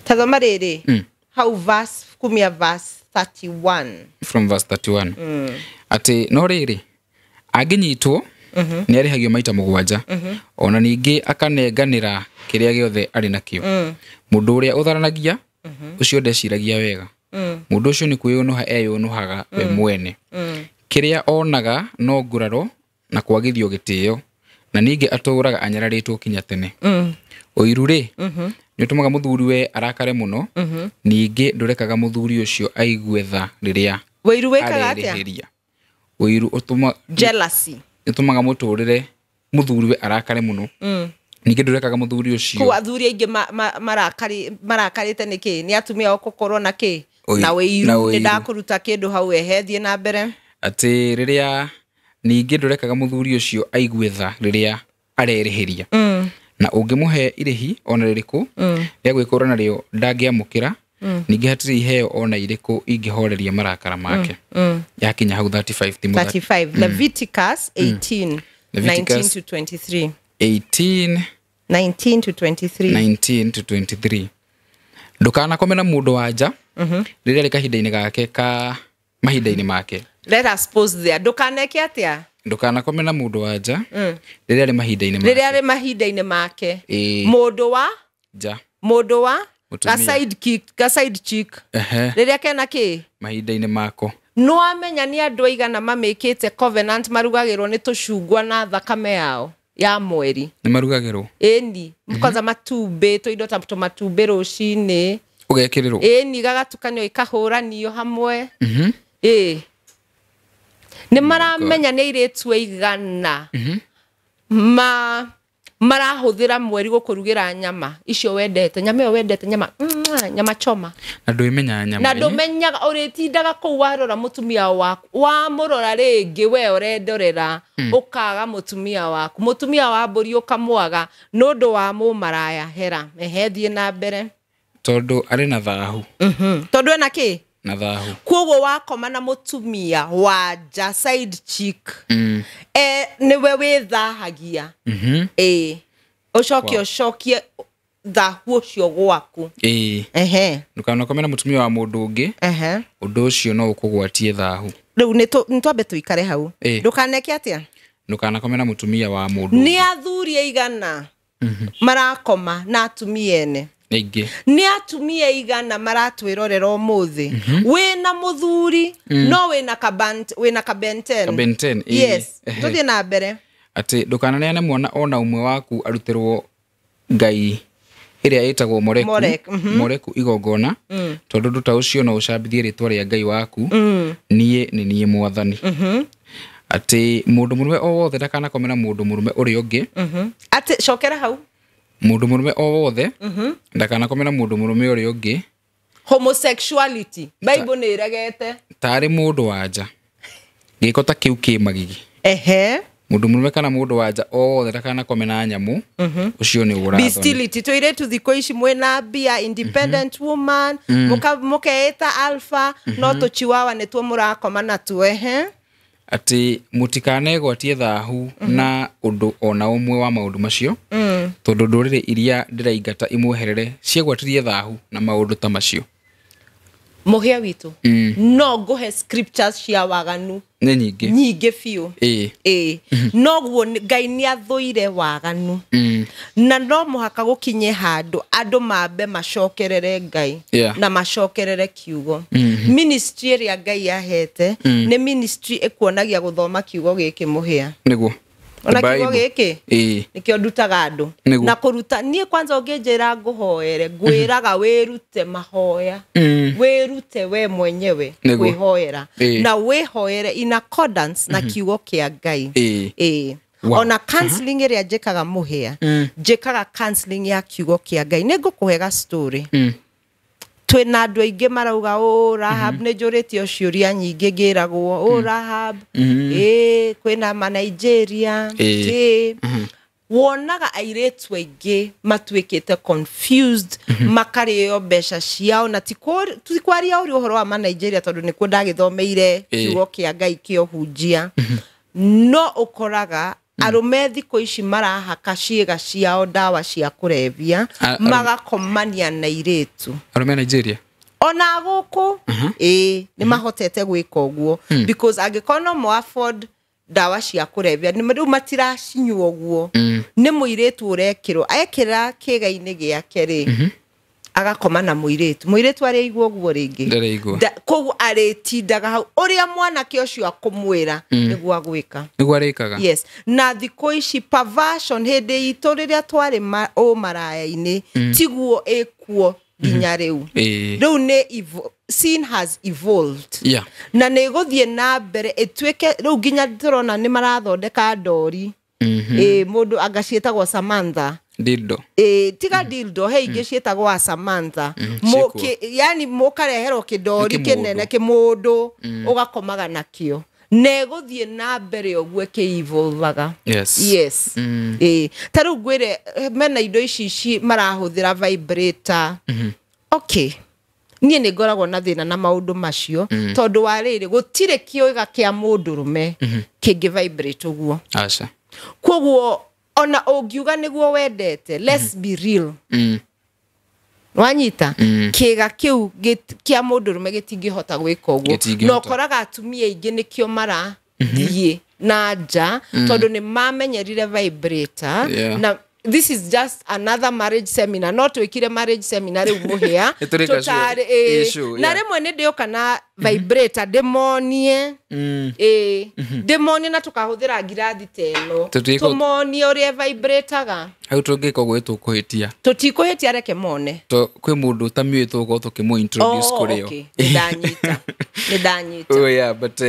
Tazama riri. How verse kumia verse 31. From verse 31. Ati no riri. Aginyitwo ni arihagio maita 7 ona ningi akanenganira kiria giothe ari nakio mundu uria utharanagia ucio ndeciragia wega mundu ucio ni kwiyunuha eyunuhaga we mwene kiria onaga no nguraro na kwagithio gitio na ningi aturaga anyararitwo kinya tene uiru ri ni utumaga muthuri we arakare muno ningi ndurekaga muthuri ucio aigue tha riria uiru wekaga atia uiru utuma jealousy itumaga muturire muthuri we arakare muno ningi ndurekaga muthuri ucio kwa athuri aingi marakarite niki ni atumia okukorwo na ki na wiru ni ndakuruta kindu hau ehethie na mbere ati riria ningi ndurekaga muthuri ucio aigue tha riria arerihiria na ungimuhe irihi ona ririku ria gwikora nario ndangiamukira ningi hatiri iheo ona iriku ingihoreria marakara make yakinya hau 35 Leviticus 18 19 to 23 19 to 23 ndukana komena mundu wanja riria rikahinda-ini gake ka mahinda-ini make. Let us pause there. Ndukaneke atia ndukana komena mundu wanja riria ri mahinda-ini make mundu wa ja mundu wa ka side chick riria kena ki mahinda-ini mako no amenya ni andu aigana mamikite covenant marugagirwo ni tucungwa na thakame yao ya mweri ni marugagirwo eni kwanza matumbe to indo ta matumbe rucini Ugekiriro. Ni gagatukanio ikahũranio hamwe. Nĩ maramenya nĩ iretu igana. Marahũthĩra mweri gũkũrugĩra nyama icio wendete nyama choma na ndũimenya nyama na ndũmenyaga ũrĩtindaga kũu warora mũtumia waku wamũrora rĩngĩ we ũrendorera ũkaga mũtumia wa mbũri ũkamwaga nũndũ wa mũmaraya hera thiĩ na mbere tondũ arĩ na thahu tondũ ena kĩ na thahu koguo wakoma na mũtumia wa ja side chick niwe wĩthahagia ũcokie thahu ũcio gwaku ndũkanakome na mũtumia wa mũndũ ũngĩ ũndũ ũcio no ũkũgwatie thahu rĩu nĩtwambe tũikare hau ndũkaneke atĩa ndũkanakome na mũtumia wa mũndũ nĩ athuri igana marakoma na atumia ene ni atumia igana maratwirorera umuthi wina muthuri no wina kabenten yes tuthie na mbere ati ndukanane mwana ona umwe waku arutirwo ngai iria itagwo moreku igogona tondu nduta ucio no ucambithie ritwa ria ngai waku nie mwathani ati mundu murume o wothe ndakanakome na mundu murume uri ungi ati cokera hau mundu murume o wothe ndakanakome na mundu murume uri ungi homosexuality bible ni iregete tari mundu wanja gikota kiu kimagigi mundu murume kana mundu wanja o wothe ndakanakome na nyamu ucio ni urathoni bestiality toire tu thiko ici mwena bia independent woman mukeeta alpha no to chiwawa ne tu murakoma na tu ati mutikanegwatie thahu na undu ona umwe wa maundu macio tondu ndurire iria ndiraingata imweherere ciegwatirie thahu na maundu ta macio muhia witu no nguhe scriptures cia waganu ni nyingi fiu no guo ngai ni athuire waganu na no muhaka gukinye handu andu mambe macokerere ngai na macokerere kiugo ministry ria ngai yahete ni ministry ekuonagia guthoma kiugo giki muhia niguo ona kiugo giki nikio ndutaga andu na kuruta nie kwanza ungenjera nguhoere ngwiraga wirute mahoya wirute we mwenyewe kwihoera na wihoere in accordance na kiugo kia ngai ona counseling ria njikaga muhia njikaga counseling ya kiugo kia ngai nigukuhega story twina andu aingi marauga Rahab ne njũrĩtio ciũria nyingĩ ngĩragwo Rahab kwina ma Nigeria wonaga airĩtu aingĩ matuĩkĩte confused makarĩo mbeca ciao na tikwaria ũrĩ ũhoro wa ma Nigeria tondũ nĩkuo ndagĩthomeire kiugo kĩa Ngai kĩohunjia no ũkoraga arume thiko ici marahaka ciĩga ciao ndawa cia kũrebia magakomania na airĩtu arume Nigeria ona guku ni mahotete gwika uguo because agikono mo afford ndawa cia kũrebia ni matiracinywo uguo ni muiretu urekirwo ekira kiga-ini giake ri agakoma na muiretu ari igwo uguo ringi kogu aritindaga hau uria mwanake ucio akumwira niguo agwika niguo arikaga yes na thiko ici perversion hindi itu riria twari maraya-ini tiguo ekuo ginya riu ni sin has evolved na neguthie na mbere etweke riu ginya turona ni marathondeka ndori mundu agacietagwo Samantha dildo tiga dildo ingi cietagwo Samantha yani mukareherwo kidori kinene kimundu ugakomaga nakio neguthie na mbere ogwe kiivolvaga yes taru gwire mena indo ici marahuthira vibrator okay nie ni ngoragwo na thina na maundu macio tondu wariri gutire kioiga kia mundurume kingi vibrate uguo acha koguo ona ongiuga niguo wendete let's be real wanyita kiga kiu kia mundurume gitingihota gwika uguo no koraga atumia ingi nikio mara thie na nja tondu ni mamenyerire vibrator na this is just another marriage seminar, not wikire marriage seminar umuhia tutare na remwe ne dio kana vibrator demonie demonie na tukahuthira ngirathi teno tumonie uri vibrataga au tungiko gwetu kuhitia tutikuhitia reke mone to kwi mundu tamietwo go tukimu introduce kurio ndanyita oh yeah but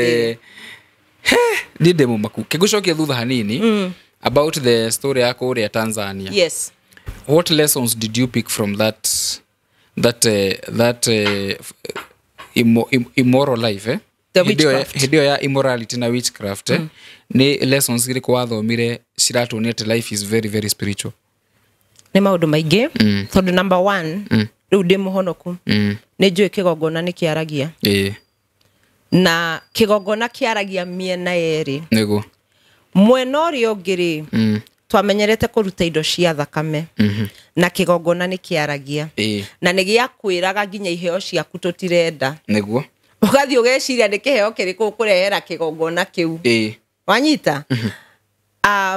dide mu maku kigucokia thutha hanini about the story yako uri ya Tanzania. Yes. What lessons did you pick from that immoral life The witchcraft. Hidio ya immorality na witchcraft ni lessons iri kwathomire ciratuonete life is very very spiritual. Ni maundu maingi tondu number 1 riu ndi muhonoku ni njui kigongona ni kiaragia na kigongona kiaragia miena eri nego mwena uria ungiri twamenyerete kuruta indo cia thakame na kigongona ni kiaragia na ni giakwiraga nginya iheo ciaku tutirenda neguo ugathi ugeciria ni kiheo kiriku kurehera kigongona kiu wanyita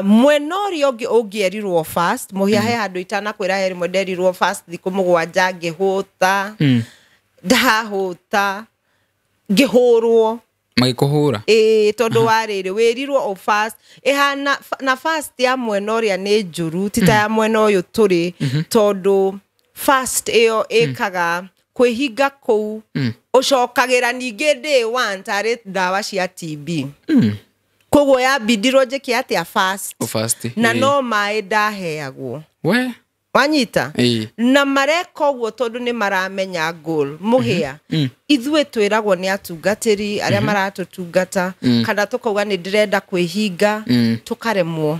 mwena uria ungierirwo fast muhia he handu itana kwira heri moderirwo fast thiku mugwanja ngihuta ndahuta ngihurwo magikuhura tondu warire wirirwo o fast ehana na fast ya mwena uria ni njuru tita ya mwena uyu turi tondu fast iyo ekaga kwihinga kou ucokagira ningi day one tare dawa cia TB kogo ya bidiro njiki atia fast na no mai ndaheagwo we wanyita na mareko guo tondu ni maramenya goal muhia ithwe twiragwo ni atungatiri aria maratutungata kana tukauga ni ndirenda kwihinga tukaremwo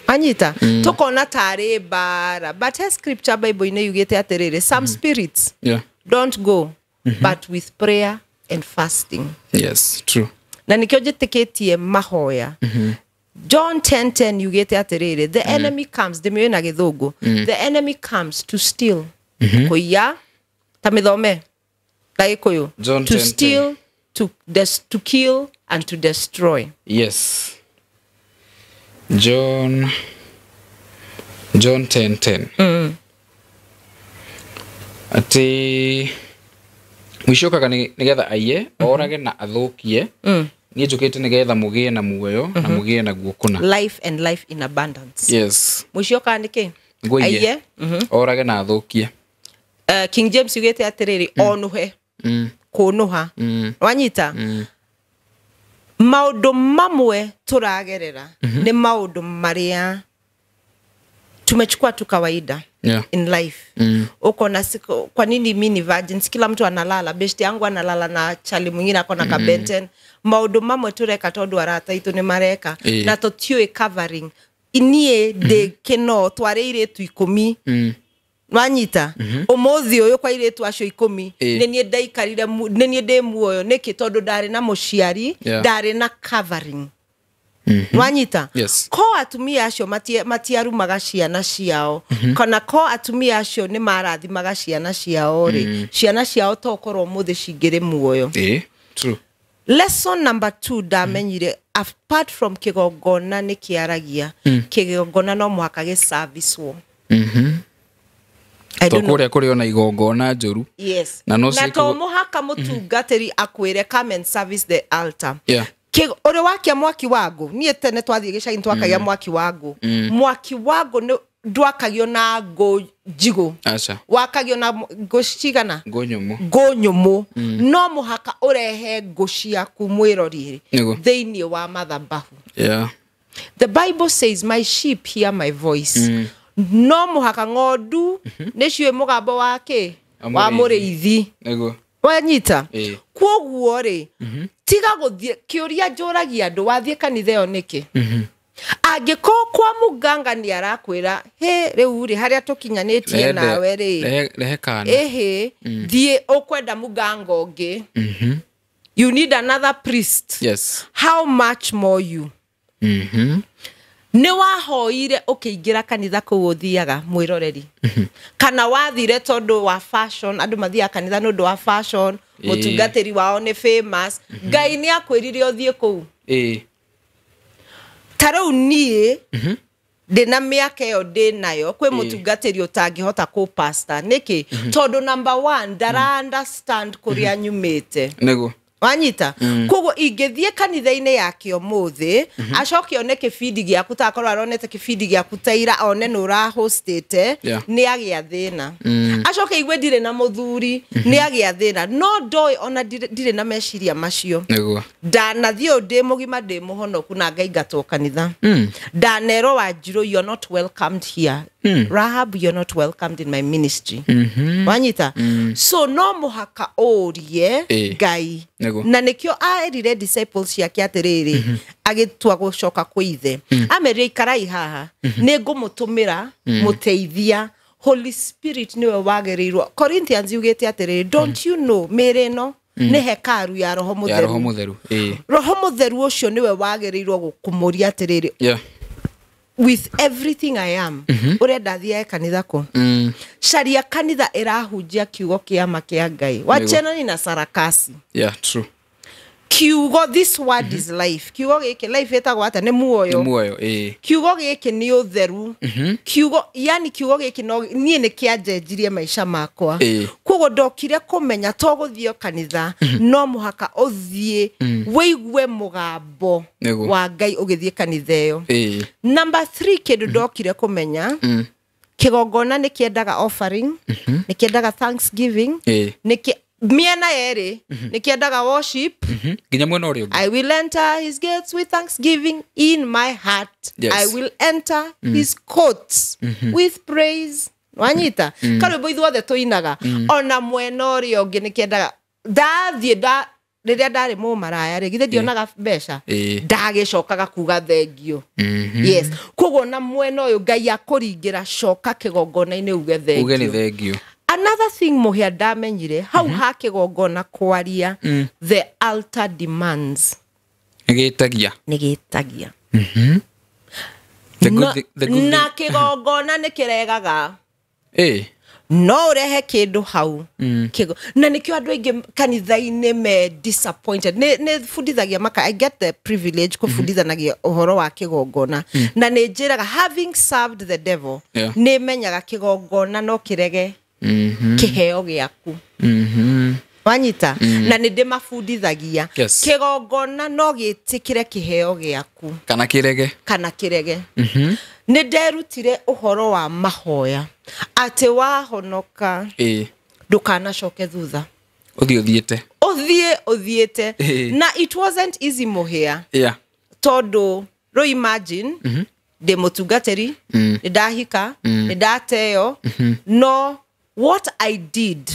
anyita tukona tare bara but a scripture bible ine yugete aterere some spirits don't go but with prayer and fasting. Yes, true. Na nikyo jiteketie mahoya John 10:10 yugete aterere the enemy comes demiwe na githungu the enemy comes to steal kuya tamithome daikoyo to steal to kill and to destroy. Yes. John 10:10 ati mwishoka nigetha aiye orage na athukie ni njukite nigetha mugie na muoyo na mugie na guokuna life and life in abundance. Yes. Mwishoka niki aiye orage na athukie King James yugete atiriri onuhe kunuha wanyita maundu mamwe turagerera ni maundu maria tumechukua tu kawaida in life. Uko na siku kwa nini mimi ni virgin kila mtu analala besti yangu analala na chali mwingine akona ka Benten maundu mamwe tureka tondu arata itu ni mareka na totio covering inie de keno twareire tu 10 wanyita umuthi uyu kwa ile tu acio 10 nenie ndaikarire nenie de muoyo niki tondu ndari na muciari ndari na covering wanyita ko atumia acio matiarumaga ciana ciao kana ko atumia acio ni marathimaga ciana ciao ri ciana ciao tokorwo muthi cingire muoyo true. Lesson number 2 damenyire apart from kigongona ni kiaragia kigongona no mwaka ge service wo tokuria kurio na igongona njuru na to muhaka mutungatiri akwire come and service the altar ore wakia mwaki wangu nie tene twathie gicagi twakagia mwaki wangu mwaki wangu ni ndwakagio na ngo jigo acha wakagio na ngo cigana ngo nyumu no muhaka urehe ngo ciaku mwirorire theini wa mathabahu. The Bible says my sheep hear my voice no muhaka ngondu nicio mugambo wake wa muriithi wanyita kwoguo ri tiga guthie kiuria njuragia andu wathie kanitha yo niki angiko kwa muganga ni arakwira he riu ri haria tukinyanitie nawe ri rehekana thie ukwenda muganga ungi you need another priest. How much more you ni wahoire ukiingira kanitha ku uthiaga mwiroreri kana wathire tondu wa fashion andu mathia kanitha nundu wa fashion mutungatiri wao ni famous ngai ni akwirire uthie ku tarau nie ndina miaka yo ndinayo kwi mutungatiri utangihota ku pastor niki tondu number 1 ndara understand kuria nyumite nego wanyita kugo igethie kanitha-ine yake omuthi acoke one kibindi giaku takorwo aronete kibindi giaku taira one nura hostete ni agia thina acoke igwe ndire na muthuri ni agia thina no ndoi ona ndire na meciria macio nego ndanathio ndi mugima ndi muhonoku na Ngai gatwo kanitha ndanero Wanjiru you are not welcomed here Rahab you are not welcomed in my ministry wanyita so no muhaka orie Ngai na nikio aerire disciples yake atiriri agitwa gucoka kuithe amerie ikarai haha ningumutumira muteithia Holy Spirit niwe wagerirwo Corinthians yugete atiriri don't you know mereno ne hekaru ya roho mutheru roho mutheru ucio niwe wagerirwo gukumuria atiriri with everything I am urenda thia kanitha ko sharia kanitha irahunjia kiugo kiama kia Ngai wachena ni na sarakasi true kiugo this word is life kiugo giki life etagwo ata ni muoyo kiugo giki ni utheru kiugo yani kiugo giki no nie ni kianjenjirie maisha makwa kugo ndokire kumenya to guthio kanitha no muhaka uthie weigwe mugambo wa Ngai ugithie kanitha yo number 3 kindu ndokire kumenya kigongona ni kiendaga offering ni kiendaga thanksgiving ni miena yeri nikiendaga worship ginya mwena uri I will enter his gates with thanksgiving in my heart I will enter his courts with praise wanyita karbo ithuothe tuinaga ona mwena uri ongi nikiendaga ndathie riria ndari mu maraya rigithe ndionaga mbeca ndagicokaga kuga thengio yes kugo na mwena uyu Ngai akuringira coka kigongona-ini uge thengio another thing muhia ndamenyire hau hakigongona kwaria the altar demands negetagia na kigongona nikiregaga no urehe kindu hau kigo na nikio andu aingi kanitha-ini me disappointed ne fundithagia maka I get the privilege kufundithanagia uhoro wa kigongona na ni njiraga having served the devil ni menyaga kigongona no kirege kiheo giaku wanyita na ni ndimafundithagia kigongona no gitikire kiheo giaku kana kirege ni nderutire uhoro wa mahoya ati wahonoka ndukanacoke thutha uthiete na it wasn't easy muhia todo ro imagine de mutungatiri ndahika ndateo no what I did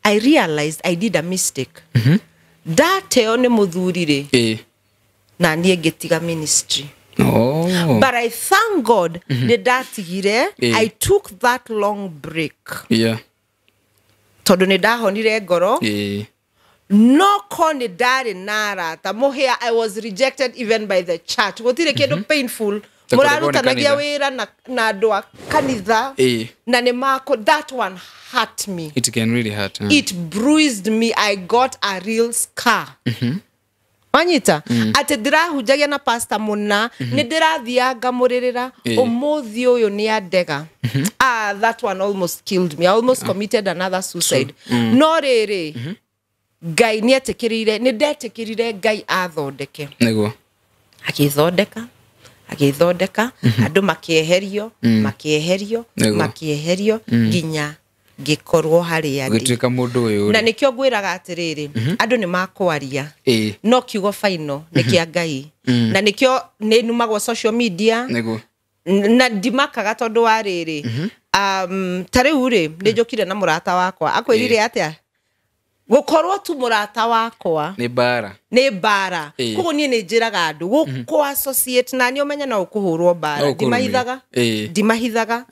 I realized I did a mistake ndateo ni muthurire na nie ngitiga ministry but I thank God ndatigire I took that long break todo ni ndahonire ngoro no kone dare nara ta muhia I was rejected even by the church gutire kindu painful murarutanagia wira na andu a kanitha na ni mako that one hurt me it can really hurt it bruised me I got a real scar wanyita ati ndirahunjagia na pastor muna ni ndirathianga muririra umuthi uyu ni andega that one almost killed me I almost committed another suicide no riri Ngai ni atikirire ni ndetikirire Ngai athondeke nego agithondeka andu makieherio ginya gikorwo hari andi gituika mundu uyu na nikio ngwiraga atiriri andu ni makwaria no kiugo final ni kia Ngai na nikio ni numagwo social media nego na ndimakaga tondu wa riri tariu ri ni njukire na murata wakwa akwirire atia gukorwo tu murata wakwa ni bara kugo nie ni njiraga andu guko associate na ni umenya no kuhurwo bara dimahithaga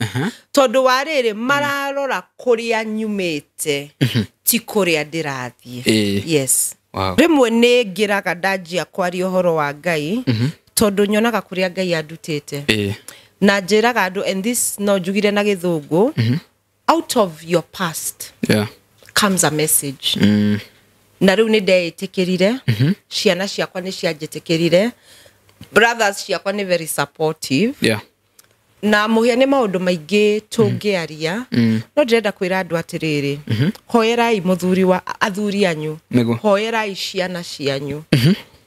tondu wa riri mararora kuria nyumite ti kuria ndirathie yes rimwe ni ngiraga ndajia kwaria uhoro wa Ngai tondu nyonaga kuria Ngai andutite na njiraga andu and this no njugire na githungu out of your past comes a message na riu ni ndeetikirire ciana ciakwa ni cianjetikirire brothers ciakwa ni very supportive na muhia nĩ maũndũ maingĩ tũngĩaria no ndĩrenda kwĩra andũ atĩrĩrĩ hoyerai mũthuri wa athuri anyu hoyerai ciana cianyu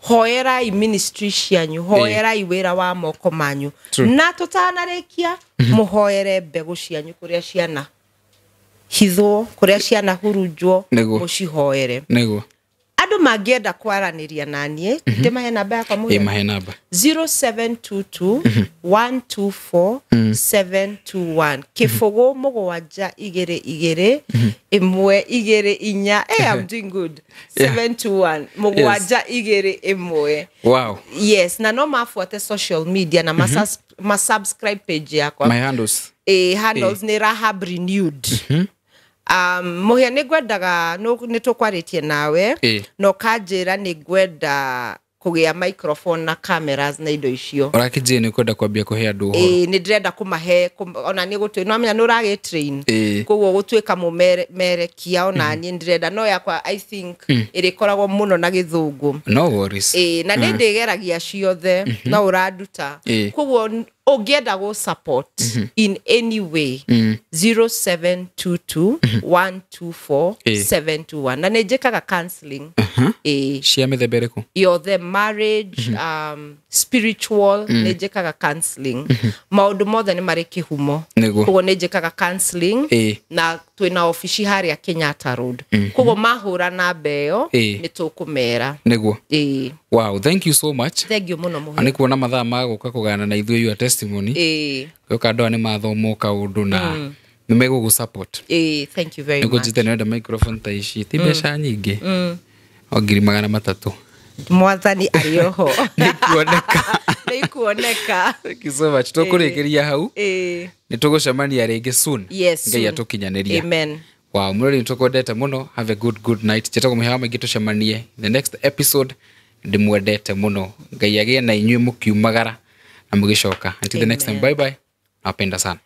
hoyerai ministry cianyu hoyerai wĩra wa moko manyu na tũtanarĩkia mũhoyere mbegũ cianyu kũrĩa ciana hithwo kũrĩa ciana hurunjwo mũcihoere andũ mangĩenda kwaranĩria naniĩ ndĩmahe namba yakwa mũhia mahe namba 0722 124 721 kĩbũgũ mũgwanja igĩrĩ igĩrĩ ĩmwe igĩrĩ inya I'm doing good 721 mũgwanja igĩrĩ ĩmwe wow yes na no mafuate social media na ma subscribe page yakwa my handles handles nĩ Rahab Renewed muhia nĩngwendaga nĩtũkwarĩtie nawe no kanjĩra nĩngwenda kũgĩa microphone na cameras na indo icio ũrakĩnjĩra nĩkwenda kwambia kũhe andũ nĩndĩrenda kũmahe ona nĩgũtwĩ no amenya nũragĩ train koguo gũtuĩka mũmerekia ona niĩ ndĩrenda no yakwa I think ĩrĩkoragwo mũno na gĩthũngũ no worries na nĩndĩgeragia ciothe no ũranduta koguo ũngĩenda go support in any way 0722 124 721 na nĩnjĩkaga counseling cia mĩthemba ĩrĩkũ yothe marriage spiritual nĩnjĩkaga counseling maũndũ mothe nĩ marĩ kĩhumo koguo nĩnjĩkaga counseling na twĩna ofici harĩa Kenyatta Road koguo mahũra namba ĩyo nĩtũkũmera nĩguo wow thank you so much thank you mũno mũno ani kuona mathaa ma gũka kũgana na ithuĩ your testimony yoka andũ nĩ mathomo kaũndũ na nĩmegũgũ support thank you very much nĩgũjite nenda microphone ta ici ti mbeca nyingĩ o 300 mwathani arioho nĩkuoneka thank you so much tũkũrĩkĩria hau nĩtũgũcemania rĩngĩ soon ngai atũkinyanĩria amen wow mũrĩ nĩtũkwendete mũno have a good night njĩtagwo mũhewa maingĩ tũcemanie the next episode ndĩmwendete mũno ngai agĩe na inyuĩ mũkiumagara na mũgĩcoka until the next time bye bye napenda sana